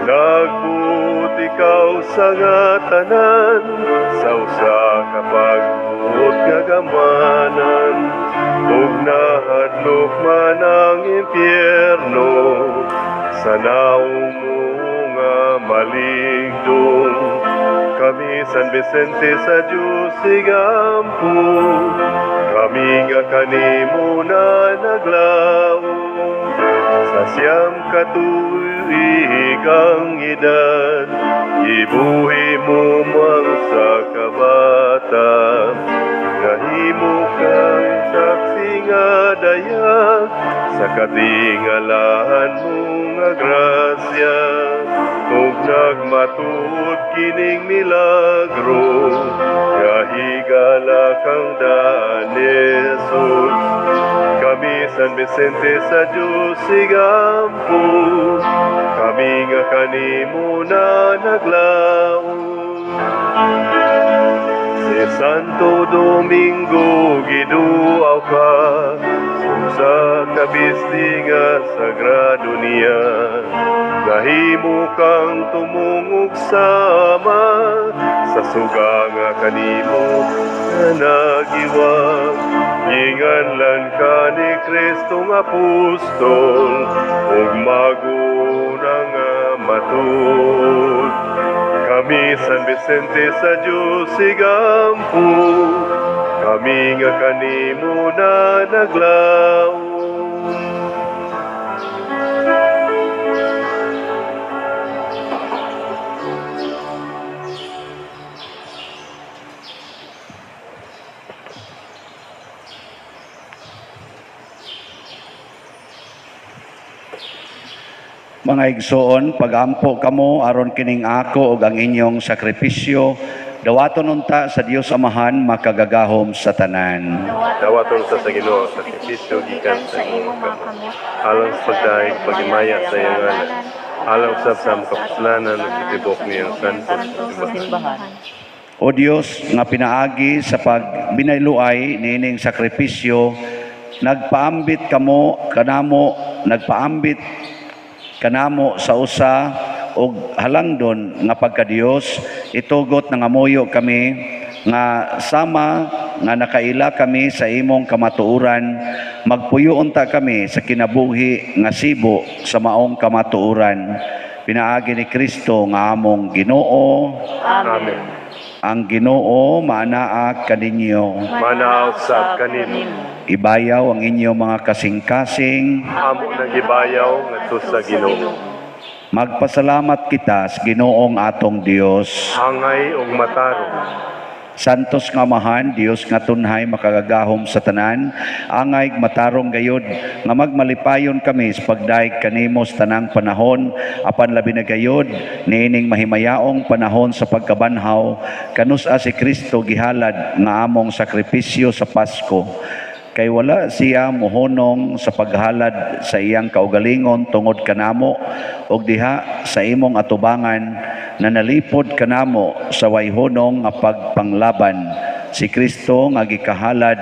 Nagbuot ikaw sa nga tanan, sa usa ka pagbuot nga gamanan, ug nahadlok man ang impyerno, sa naong mo nga maligdong. Kami San Vicente sa Diyos igampo, kami nga kanimo na naglaom. Sa siyam katuigang edad, ibuhi mo man sa kabata, nahimo kang saksi nga dayag, sa katingalahan mo nga grasya, ug nagmatuod kining milagro, kahigala kang daan ni Jesus. Kami San Vicente sa Diyos igampo, kami nga kanimo na naglaom. Si Santo Domingo giduaw ka, sa kabisdi nga sagrado niya, nahimo kang tumungog sama, sa suga nga kanimo na nagiwag. Ginganlan ka ni Kristong apostol, ug maguna nga matud. Kami San Vicente sa Diyos igampo, kami nga kanimo na naglaom. Mga igsoon, pagampo kamo aron kining ako ug ang inyong sakripisyo, dawaton unta sa Dios Amahan makagagahom sa tanan. Dawaton sa Ginoo sa sakripisyo gikan sa imong kamot, alang sa pagdaig pagimaya sa iyang ngalan, alang usab sa among kapuslanan ug itibok niyang santos sa simbahan. O Dios nga pinaagi sa pagbinayluay nining sakripisyo, nagpaambit kanamo sa usa og halangdon nga pagka-Dios, itugot nga ngamuyo kami nga sama nga nakaila kami sa imong kamatuoran, magpuyo unta kami sa kinabuhi nga sibo sa maong kamatuoran. Pinaagi ni Kristo nga among Ginoo. Amen. Ang Ginoo maanaa kaninyo. Manaw sa kanimo, Ibayaw ang inyong mga kasing-kasing. amo nagibayaw ngadto sa Ginoo. Magpasalamat kita sa Ginoong atong Dios. Hangay ug matarong, Santos nga Amahan, Dios nga tunhay makagagahom sa tanan, angay matarong gayod nga magmalipayon kami sa pagdaig kanimo sa tanang panahon, apan labi na gayod niining mahimayaong panahon sa pagkabanhaw, kanusa si Kristo gihalad nga among sakripisyo sa Pasko. Kay wala siya mohonong sa paghalad sa iyang kaugalingon tungod kanamo, og diha sa imong atubangan na nalipod kanamo sa wayhonong nga pagpanglaban. Si Kristo nga gikahalad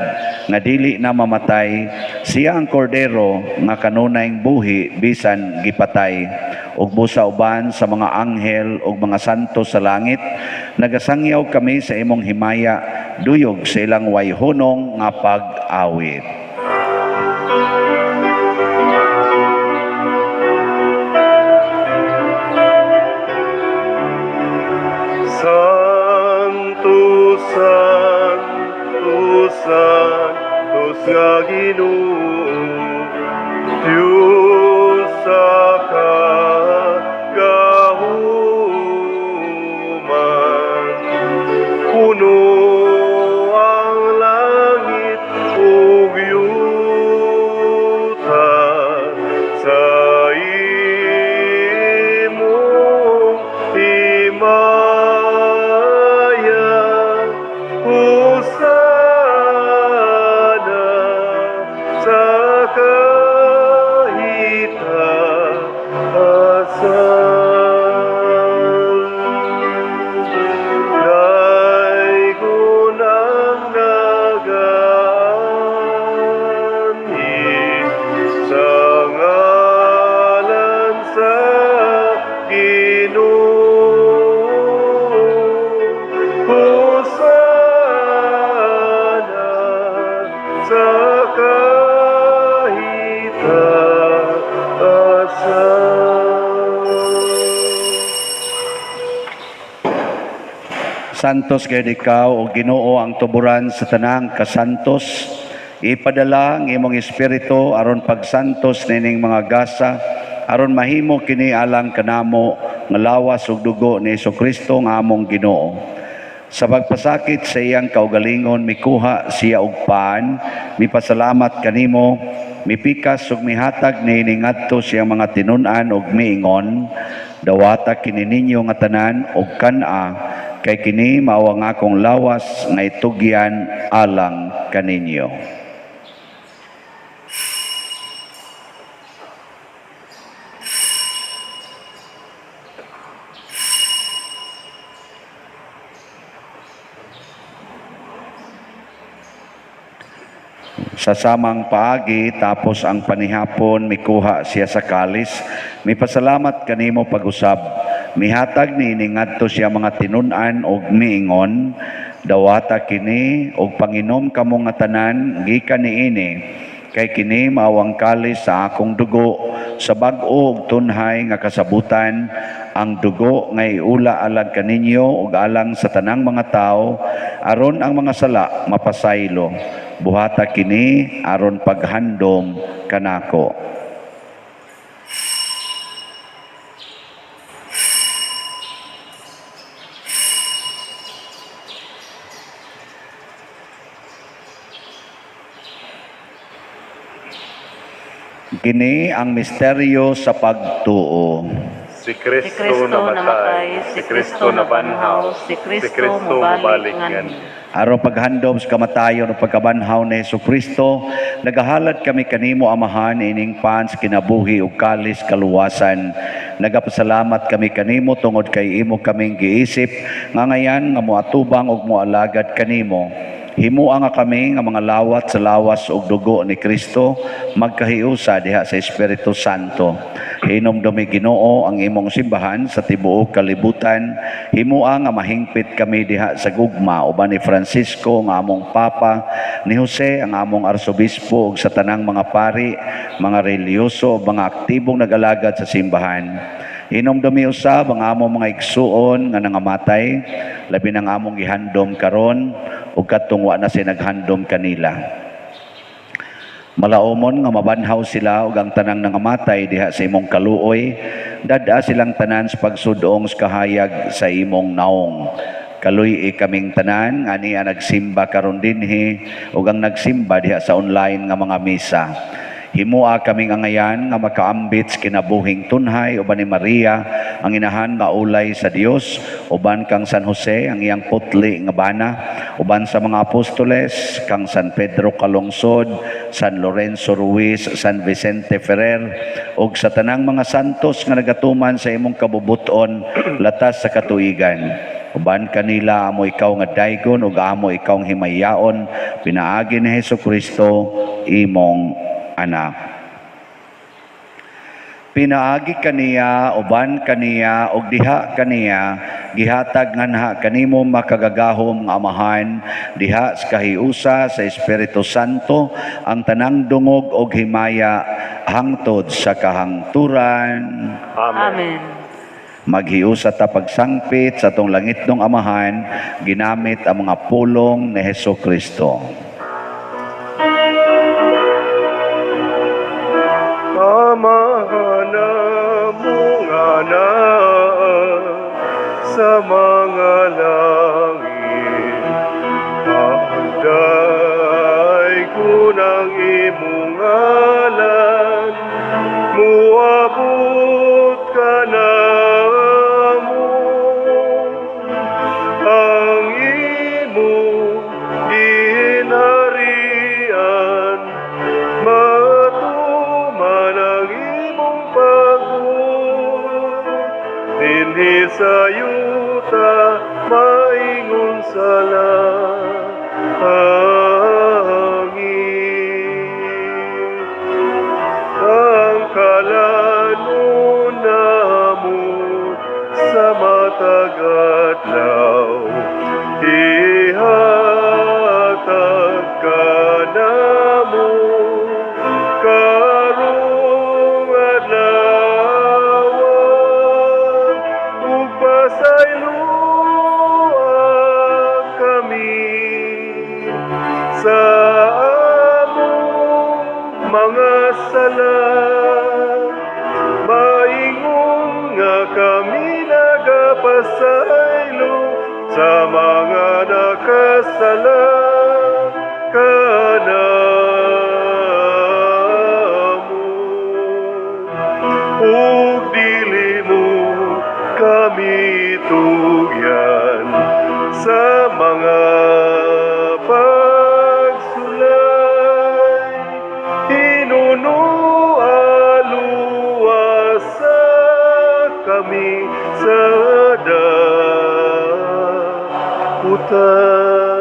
nga dili na mamatay, siya ang kordero nga kanunayng buhi bisan gipatay. Ug busa uban sa mga anghel ug mga santo sa langit, nagasangyaw kami sa imong himaya, duyog sa ilang wayhonong nga pag-awit. Santo, Santo, Santos nga Ginoo, Diyos sa kagahuman. Puno ang langit ug yuta sa imong himaya. Hosana sa kahitaasan. Daigon ang nagani sa ngalan sa Ginoo. Hosana sa kahitaasan. Santos gayud ikaw o Ginoo ang tuburan sa tanang kasantos. Ipadala ang imong espiritu aron pagsantos nining mga gasa, aron mahimo kini alang kanamo nga lawas ug dugo ni Jesucristo nga among Ginoo. Sa pagpasakit sa iyang kaugalingon, mikuha siya og paan, mipasalamat kanimo, mipikas ug mihatag niini ngadto siyang mga tinun-an ug miingon, dawata kini ninyo nga tanan og kana, kay kini mao ang akong lawas nga itugyan alang kaninyo. Sa samang paagi tapos ang panihapon mikuha siya sa kalis, mipasalamat kanimo pag-usab, mihatag niini ngadto siya mga tinun-an og miingon, dawata kini og panginom kamo nga tanan gikan niini, kay kini mao ang kalis sa akong dugo, sa bag-o ug tunhay nga kasabutan, ang dugo nga iula alang kaninyo ug alang sa tanang mga tao, aron ang mga sala mapasaylo. Buhata kini aron paghandom kanako. Kini ang misteryo sa pagtuo. Si Kristo namatay, si Kristo nabanhaw, si Kristo mabalik ngan. Aron paghandom sa kamatayon o pagkabanhaw ni Jesucristo, nagahalad kami kanimo Amahan ining pans kinabuhi ug kalis kaluwasan. Nagapasalamat kami kanimo tungod kay imo kaming giisip nga ngayan nga moatubang ug moalagad kanimo. Himuang nga kami nga mga lawat sa lawas ug dugo ni Kristo magkahiusa diha sa Espiritu Santo. Hinumdumi Ginoo ang imong simbahan sa tibuok kalibutan. Himuang nga mahingpit kami diha sa gugma uban ni Francisco nga among Papa, ni Jose ang among Arsobispo ug sa tanang mga pari, mga reliyoso, mga aktibong nag-alagad sa simbahan. Hinumdumi usab ang among mga igsuon nga nangamatay, labi ng among gihandom karon ug katungwa na siya naghandom kanila. Malaumon nga mabanhaw sila ug ang tanang nangamatay diha sa imong kaluoy, dada silang tanan sa pagsudong sa kahayag sa imong naong. Kaluy kaming tanan nga niya nagsimba karon dinhi ug ang nagsimba diha sa online nga mga misa. Himua kaming angayan nga makaambit sa kinabuhing tunhay uban ni Maria ang inahan nga ulay sa Dios, uban kang San Jose ang iyang putli nga bana, uban sa mga apostoles kang San Pedro Calungsod, San Lorenzo Ruiz, San Vicente Ferrer ug sa tanang mga santos nga nagatuman sa imong kabubuton latas sa katuigan. Uban kanila amo ikaw nga daygon ug amo ikaw ang himayaon, pinaagi ni Hesukristo imong anak. Pinaagi kaniya, uban kaniya, ug diha kaniya, gihatag nganha kanimo makagagahom nga amahan, diha sa kahiusa sa Espiritu Santo, ang tanang dungog ug himaya hangtod sa kahangturan. Amen. Maghiusa ta pagsangpit sa tong langitnong amahan, ginamit ang mga pulong ni Hesukristo. Amahana mong anak sa mga langit, pagday ko ng imong ngalan, muabot ka na mo, ang imong ginharian, dinhi sa yuta maingon sa langit. Ang kalanon namo sa matag adlaw, ihatag ka namo karong adlaw. Pasayloan kami sa among mga sala, maingon nga kami nagapasaylo sa mga nakasala kanamo. Ug dili mo kami tugyan sa mga pagsulay, inunualuwasa kami sa daputan.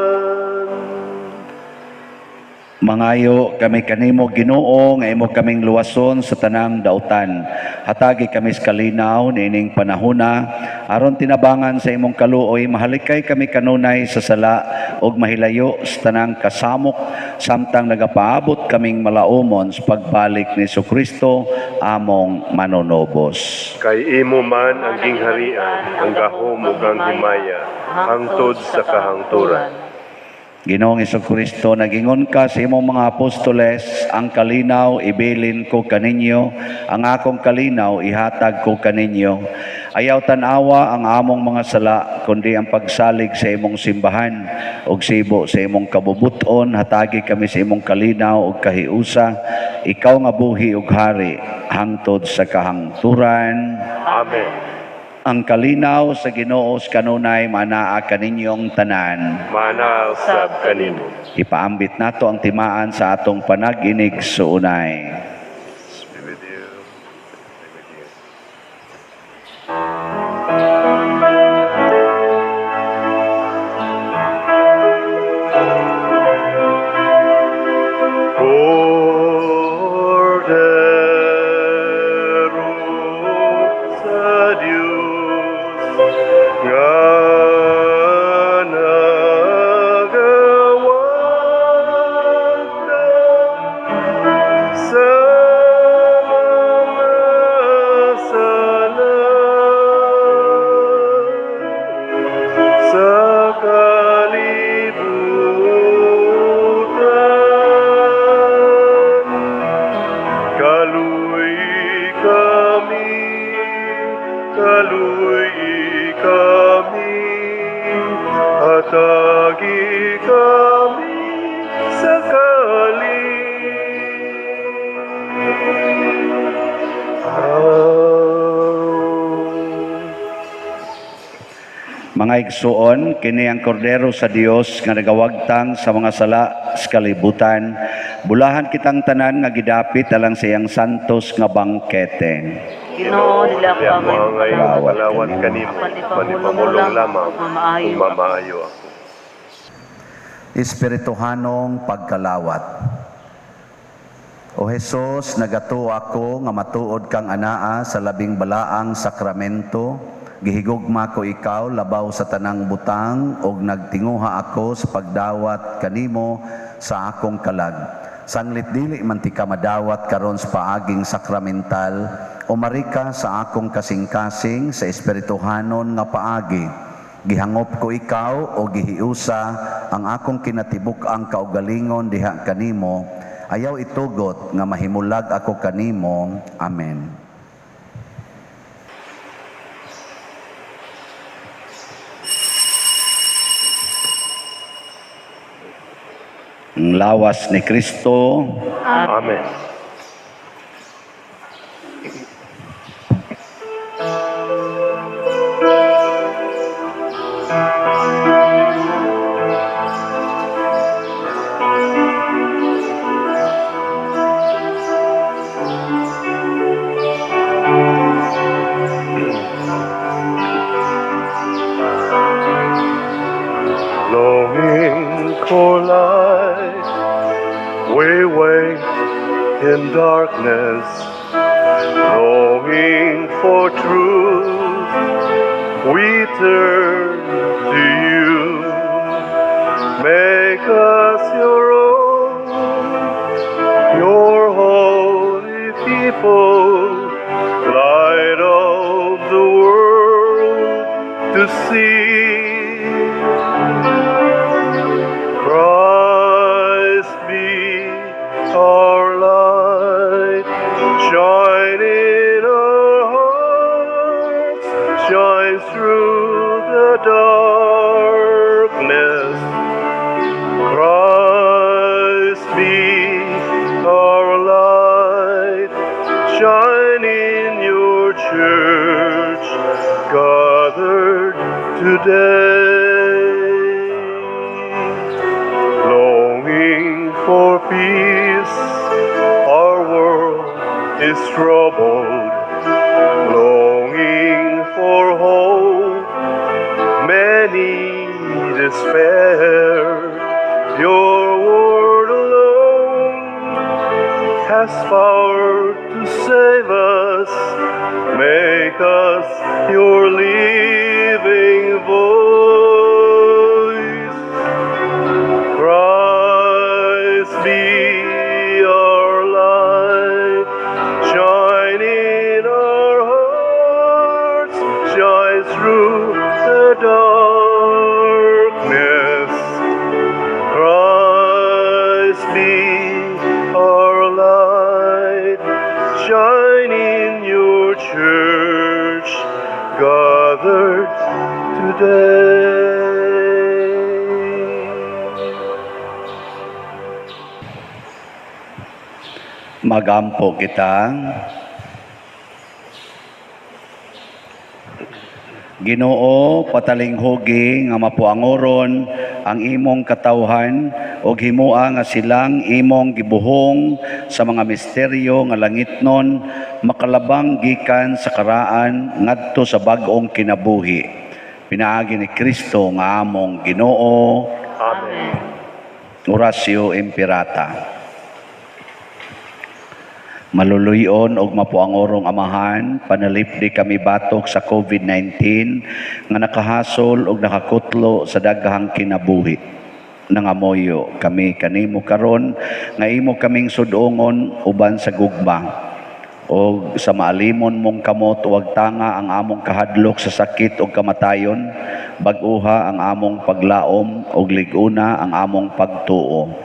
Mangayo kami kanimo Ginoo nga imo kaming luwason sa tanang dautan. Hatagi kami sa kalinaw niining panahona aron tinabangan sa imong kaluoy, mahalikay kami kanunay sa sala ug mahilayo sa tanang kasamok samtang nagapaabot kaming malaumon sa pagbalik ni Jesucristo among manunobos. Kay imo man ang gingharian, ang gahom ug ang himaya, hangtod sa kahangturan. Ginoong Jesucristo, nagingon ka sa imong mga apostoles, ang kalinaw ibilin ko kaninyo, ang akong kalinaw ihatag ko kaninyo. Ayaw tanawa ang among mga sala, kundi ang pagsalig sa imong simbahan, ug sibo sa imong kabubuton, hatagi kami sa imong kalinaw ug kahiusa, ikaw nga buhi ug hari, hangtod sa kahangturan. Amen. Ang kalinaw sa Ginoo kanunay manaa kaninyong tanan. Mana usab kanimo. Ipaambit nato ang timaan sa atong panaginig sa unay. Be with you. Be with you. Cordero sa Diyos, nga nagawad sa mga sala, sa kalibutan, kaluy kami, hatagi kami sa kalig. Mga igsuon, kini ang kordero sa Dios nga nagawagtang sa mga sala sa kalibutan. Bulahan kitang tanan nga gidapit alang sa iyang santos nga bangkete. Ginoo nila Kaya pa mga ngayon, malawat kanimo, manipamulong lamang, mamaayo. kung mamaayo ako. Espirituhanong pagkalawat. O Jesus, nagato ako nga matuod kang anaa sa labing balaang sakramento. Gihigugma ko ikaw labaw sa tanang butang og nagtinguha ako sa pagdawat kanimo sa akong kalag. Sanglit dili man ti ka madawat karon sa paaging sakramental, umarika sa akong kasing-kasing sa espirituhanon nga paagi. Gihangop ko ikaw o gihiusa ang akong kinatibuk-ang kaugalingon diha kanimo. Ayaw itugot nga mahimulag ako kanimo. Amen. Ang lawas ni Kristo. Amen. Longing for light, we wait in darkness. Longing for truth, we turn to you. Make us your own, your holy people, light of the world to see. Christ be our light, shine in our hearts, shine through the darkness. Christ be our light, shine in your church, gathered today. Longing for peace, our world is troubled. Longing for hope, many despair. Your word alone has power to save us. Make us your living voice. Christ be our light, shine in our hearts, shine through the darkness. Christ be our light, shine in your church, gathered today. Magampo kita. Ginoo, patalinghugi nga mapuangoron ang imong katawhan o himua nga silang imong gibuhong sa mga misteryo nga langitnon makalabang gikan sa karaan ngadto sa bag-ong kinabuhi. Pinaagi ni Kristo nga among Ginoo. Amen. Oratio Imperata. Maluluyon og mapuangorong amahan, panalipdi kami batok sa COVID-19 nga nakahasol og nakakutlo sa daghang kinabuhi. Nangamoyo kami kanimo karon nga imo kaming sudongon uban sa gugma. O sa maalimon mong kamot huwag tanga ang among kahadlok sa sakit o kamatayon, bag-uha ang among paglaom o liguna ang among pagtuo.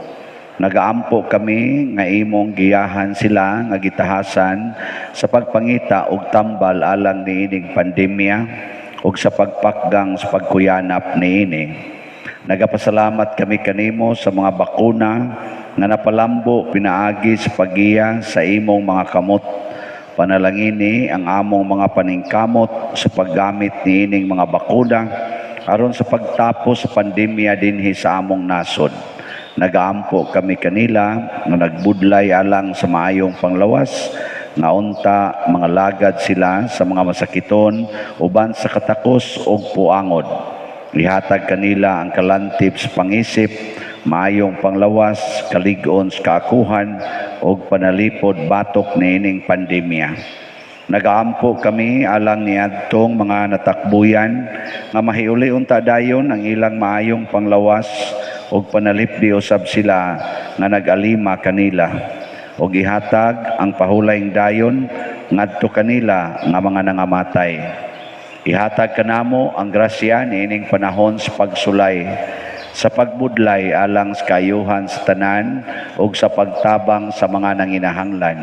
Nagaampo kami nga imong giyahan sila nga gitahasan sa pagpangita og tambal alang niining pandemya ug sa pagpakgang sa pagkuyanap niini. Nagapasalamat kami kanimo sa mga bakuna nga napalambo pinaagi sa paggiya sa imong mga kamot. Panalangini ang among mga paningkamot sa paggamit niining mga bakuna aron sa pagtapos sa pandemya dinhi sa among nasod. Nagaampo kami kanila nga nagbudlay alang sa maayong panglawas nga unta mga lagad sila sa mga masakiton uban sa katakos ug puangod. Ihatag kanila ang kalantip sa pangisip, maayong panglawas, kalig-on sa kaakuhan ug panalipod batok niining pandemya. Nagaampo kami alang niadtong mga natakbuyan nga mahiuli unta dayon ang ilang maayong panglawas ug panalipdi usab sila nga nag-alima kanila ug ihatag ang pahulayng dayon ngadto kanila nga mga nangamatay. Ihatag kanamo ang grasya niining panahon sa pagsulay, sa pagbudlay alang sa kaayuhan sa tanan ug sa pagtabang sa mga nanginahanglan.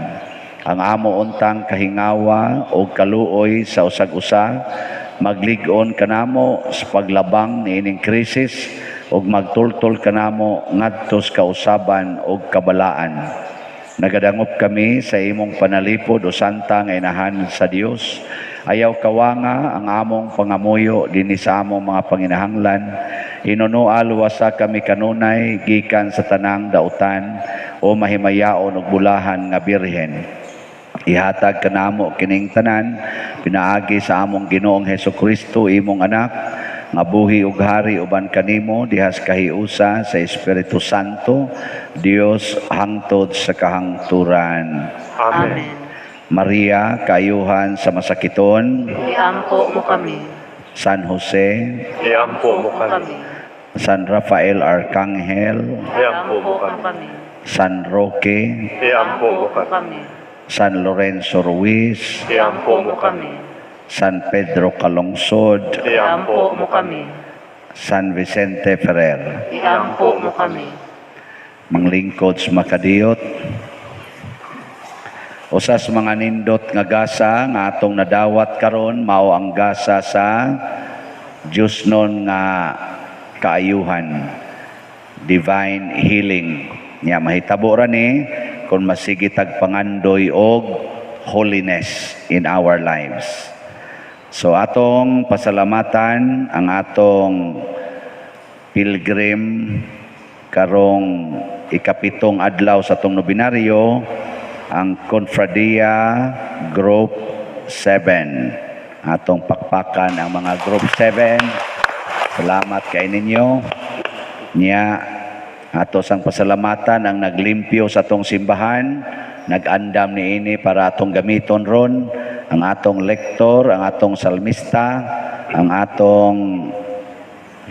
Ang amo untang kahingawa o kaluoy sa usag-usa, maglig-on kanamo sa paglabang niining krisis ug magtultol kanamo ngadto sa kausaban ug kabalaan. Nagadangop kami sa imong panalipod o santa nga inahan sa Dios. Ayaw kawanga ang among pangamuyo dinhi sa among mga panginahanglan. Inunual wasa kami kanunay gikan sa tanang dautan o mahimayaon ug bulahan nga birhen. Ihatag kanamo kining tanan pinaagi sa among Ginoong Hesukristo imong anak nga buhi ug hari uban kanimo dihas kahiusa sa Espiritu Santo, Dios hangtod sa kahangturan. Amen. Maria, kaayuhan sa masakiton. Iampo mo kami. San Jose, Iampo mo kami. San Rafael Arcangel, Iampo mo kami. San Roque, Iampo mo kami. San Lorenzo Ruiz, Iampo mo kami. San Pedro Calungsod, Iampo mo kami. San Vicente Ferrer. Iampo mo kami. Manglingkod sa makadiyot. Usas mga nindot nga gasa nga atong nadawat karon mao ang gasa sa Diyos nun nga kaayuhan, divine healing. Nya mahitabo ra ni kung masigit ag pangandoy og holiness in our lives. So atong pasalamatan ang atong pilgrim karong ikapitong adlaw sa atong nobinaryo, ang Confradia Group 7. Atong pakpakan ang mga Group 7. Salamat kay ninyo. Nya ato sang pasalamatan ang naglimpyo sa atong simbahan, nag-andam niini para atong gamiton ron, ang atong lektor, ang atong salmista, ang atong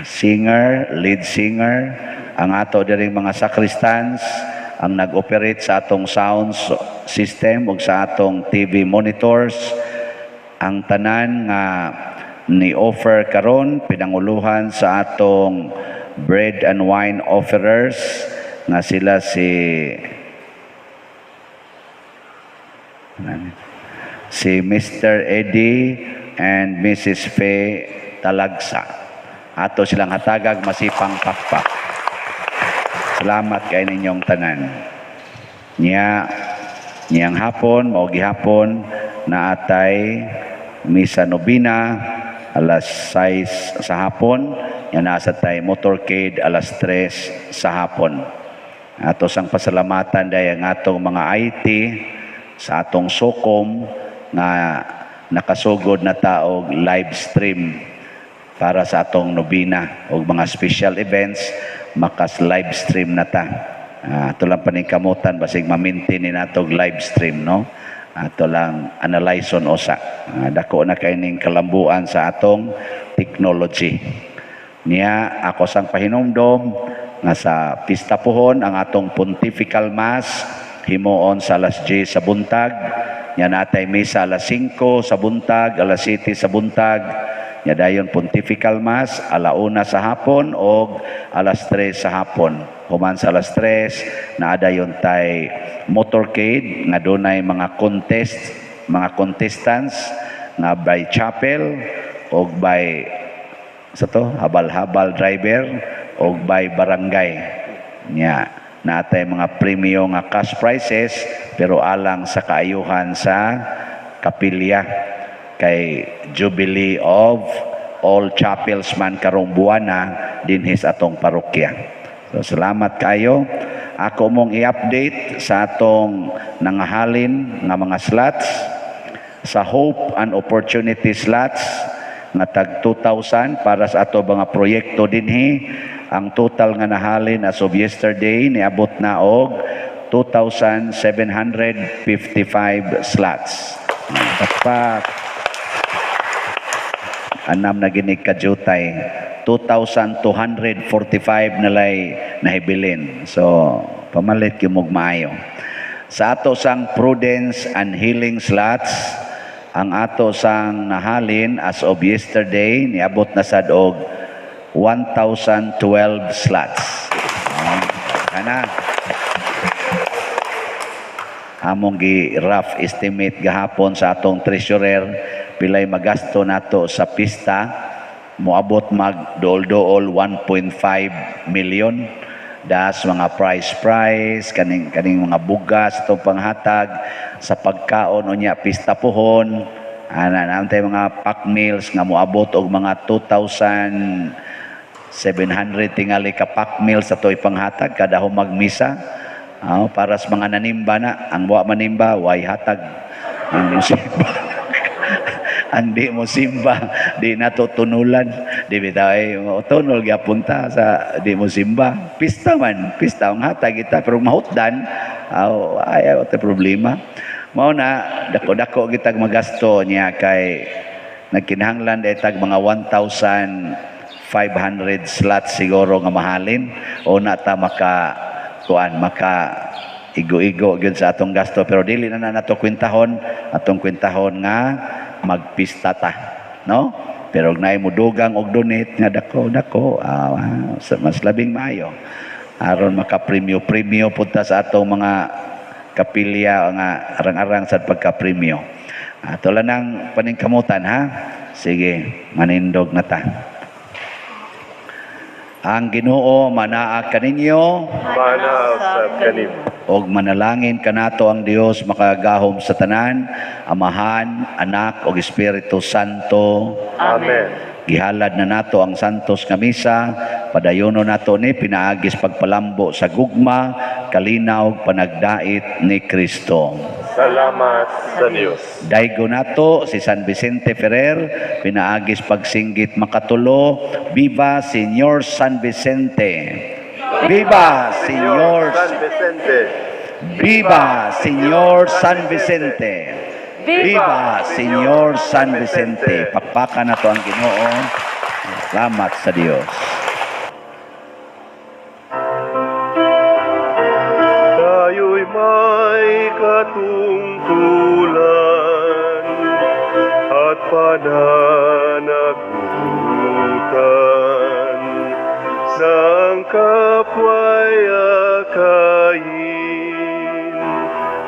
singer, lead singer, ang ato diring mga sacristans, ang nag-operate sa atong sound system ug sa atong TV monitors, ang tanan nga ni-offer karon pinanguluhan sa atong bread and wine offerers nga sila si Mr. Eddie and Mrs. Faye Talagsa. Ato silang hatagag masipang pakpak. Salamat kay ninyong tanan. Niyang hapon, maugi hapon, na atay misa nobina, alas 6 sa hapon, yan nasa tay motorcade, alas 3 sa hapon. Ato sang pasalamatan dahil ang atong mga IT, sa atong SOCOM, na nakasugod na taog live stream para sa atong nobina o mga special events, makas live stream na ta. Ato lang paningkamutan basig ma-maintain ni natog live stream, no? Ato lang analyson osa. Dako na kay ning kalambuan sa atong technology. Niya ako sang pahinumdom nga sa pista pohon ang atong pontifical mass himuon sa alas 10 sa buntag. Nya natay misa alas 5 sa buntag, alas 7 sa buntag. Nya dayon pontifical mass alauna sa hapon o alas 3 sa hapon. Human sa alas 3 na dayon tay motorcade nga dunay mga contestants nga by chapel o by habal-habal driver o by barangay. Nya natay mga premyo nga cash prizes pero alang sa kaayuhan sa kapilya kay Jubilee of all chapels man karong buwana dinhi sa atong parokya. So salamat kayo. Ako mong i-update sa atong nangahalin nga mga slots sa Hope and Opportunity slots nga tag 2,000 para sa ato mga proyekto dinhi. Ang total nga nahalin as of yesterday niabot na og 2,755 slots. Tapak. Anam na ginig kajutay. 2,245 nalay nahibilin. So, pamalit yung maayo. Sa ato sang Prudence and Healing slots, ang ato sang nahalin as of yesterday, niabot na sad og 1,012 slots. Kana. Among gi-rough estimate gahapon sa atong treasurer, pilay magasto nato sa pista, moabot mag dool-dool 1.5 million das mga price kaning mga bugas itong panghatag sa pagkaon unya pista pohon antay mga pack meals nga moabot og mga 2,700 tingali ka pack meals ato ipanghatag kada humag misa para sa mga nanimba na ang wa manimba way hatag ang musimba ang di mo simba, di natutunulan, di bitay tunol gyapon ta sa di mo simba. Pista ang hatag kita pero mahutdan, ay problema. Mao na dako-dako kitag magasto niya kay nagkinahanglan tag mga 1,500 slots siguro nga mahalin o na ta maka igo-igo gyud sa atong gasto pero dili na nato kwintahon nga magpista ta, no? Pero og naay mudugang og donate nga dako mas labing maayo aron maka-premyo pud ta sa atong mga kapilya nga arang-arang sa pagka-premyo. Ato lang nang paningkamutan ha. Sige, manindog na ta. Ang Ginoo manaa kaninyo, Manasab kanin. og manalangin kanato ang Dios makagahom sa tanan, Amahan, Anak ug Espiritu Santo. Amen. Gihalad na nato ang santos nga misa, padayono nato ni pinaagis pagpalambo sa gugma, kalinaw ug panagdait ni Kristo. Salamat sa Diyos. Daigo nato si San Vicente Ferrer, pinaagis pagsinggit makatulo, Viva Señor San Vicente! Viva Señor! San Vicente. Viva Señor San Vicente! Viva Señor San Vicente! Pakpakan na to ang Ginoo. Salamat sa Dios. Tayo'y may katungkulan at pananagutan ng kapwa'y akayin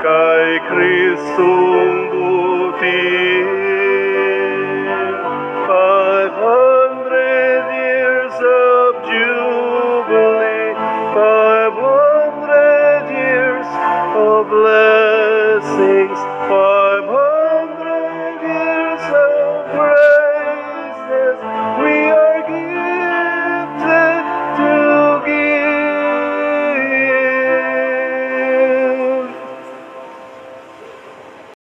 kay Kristong buti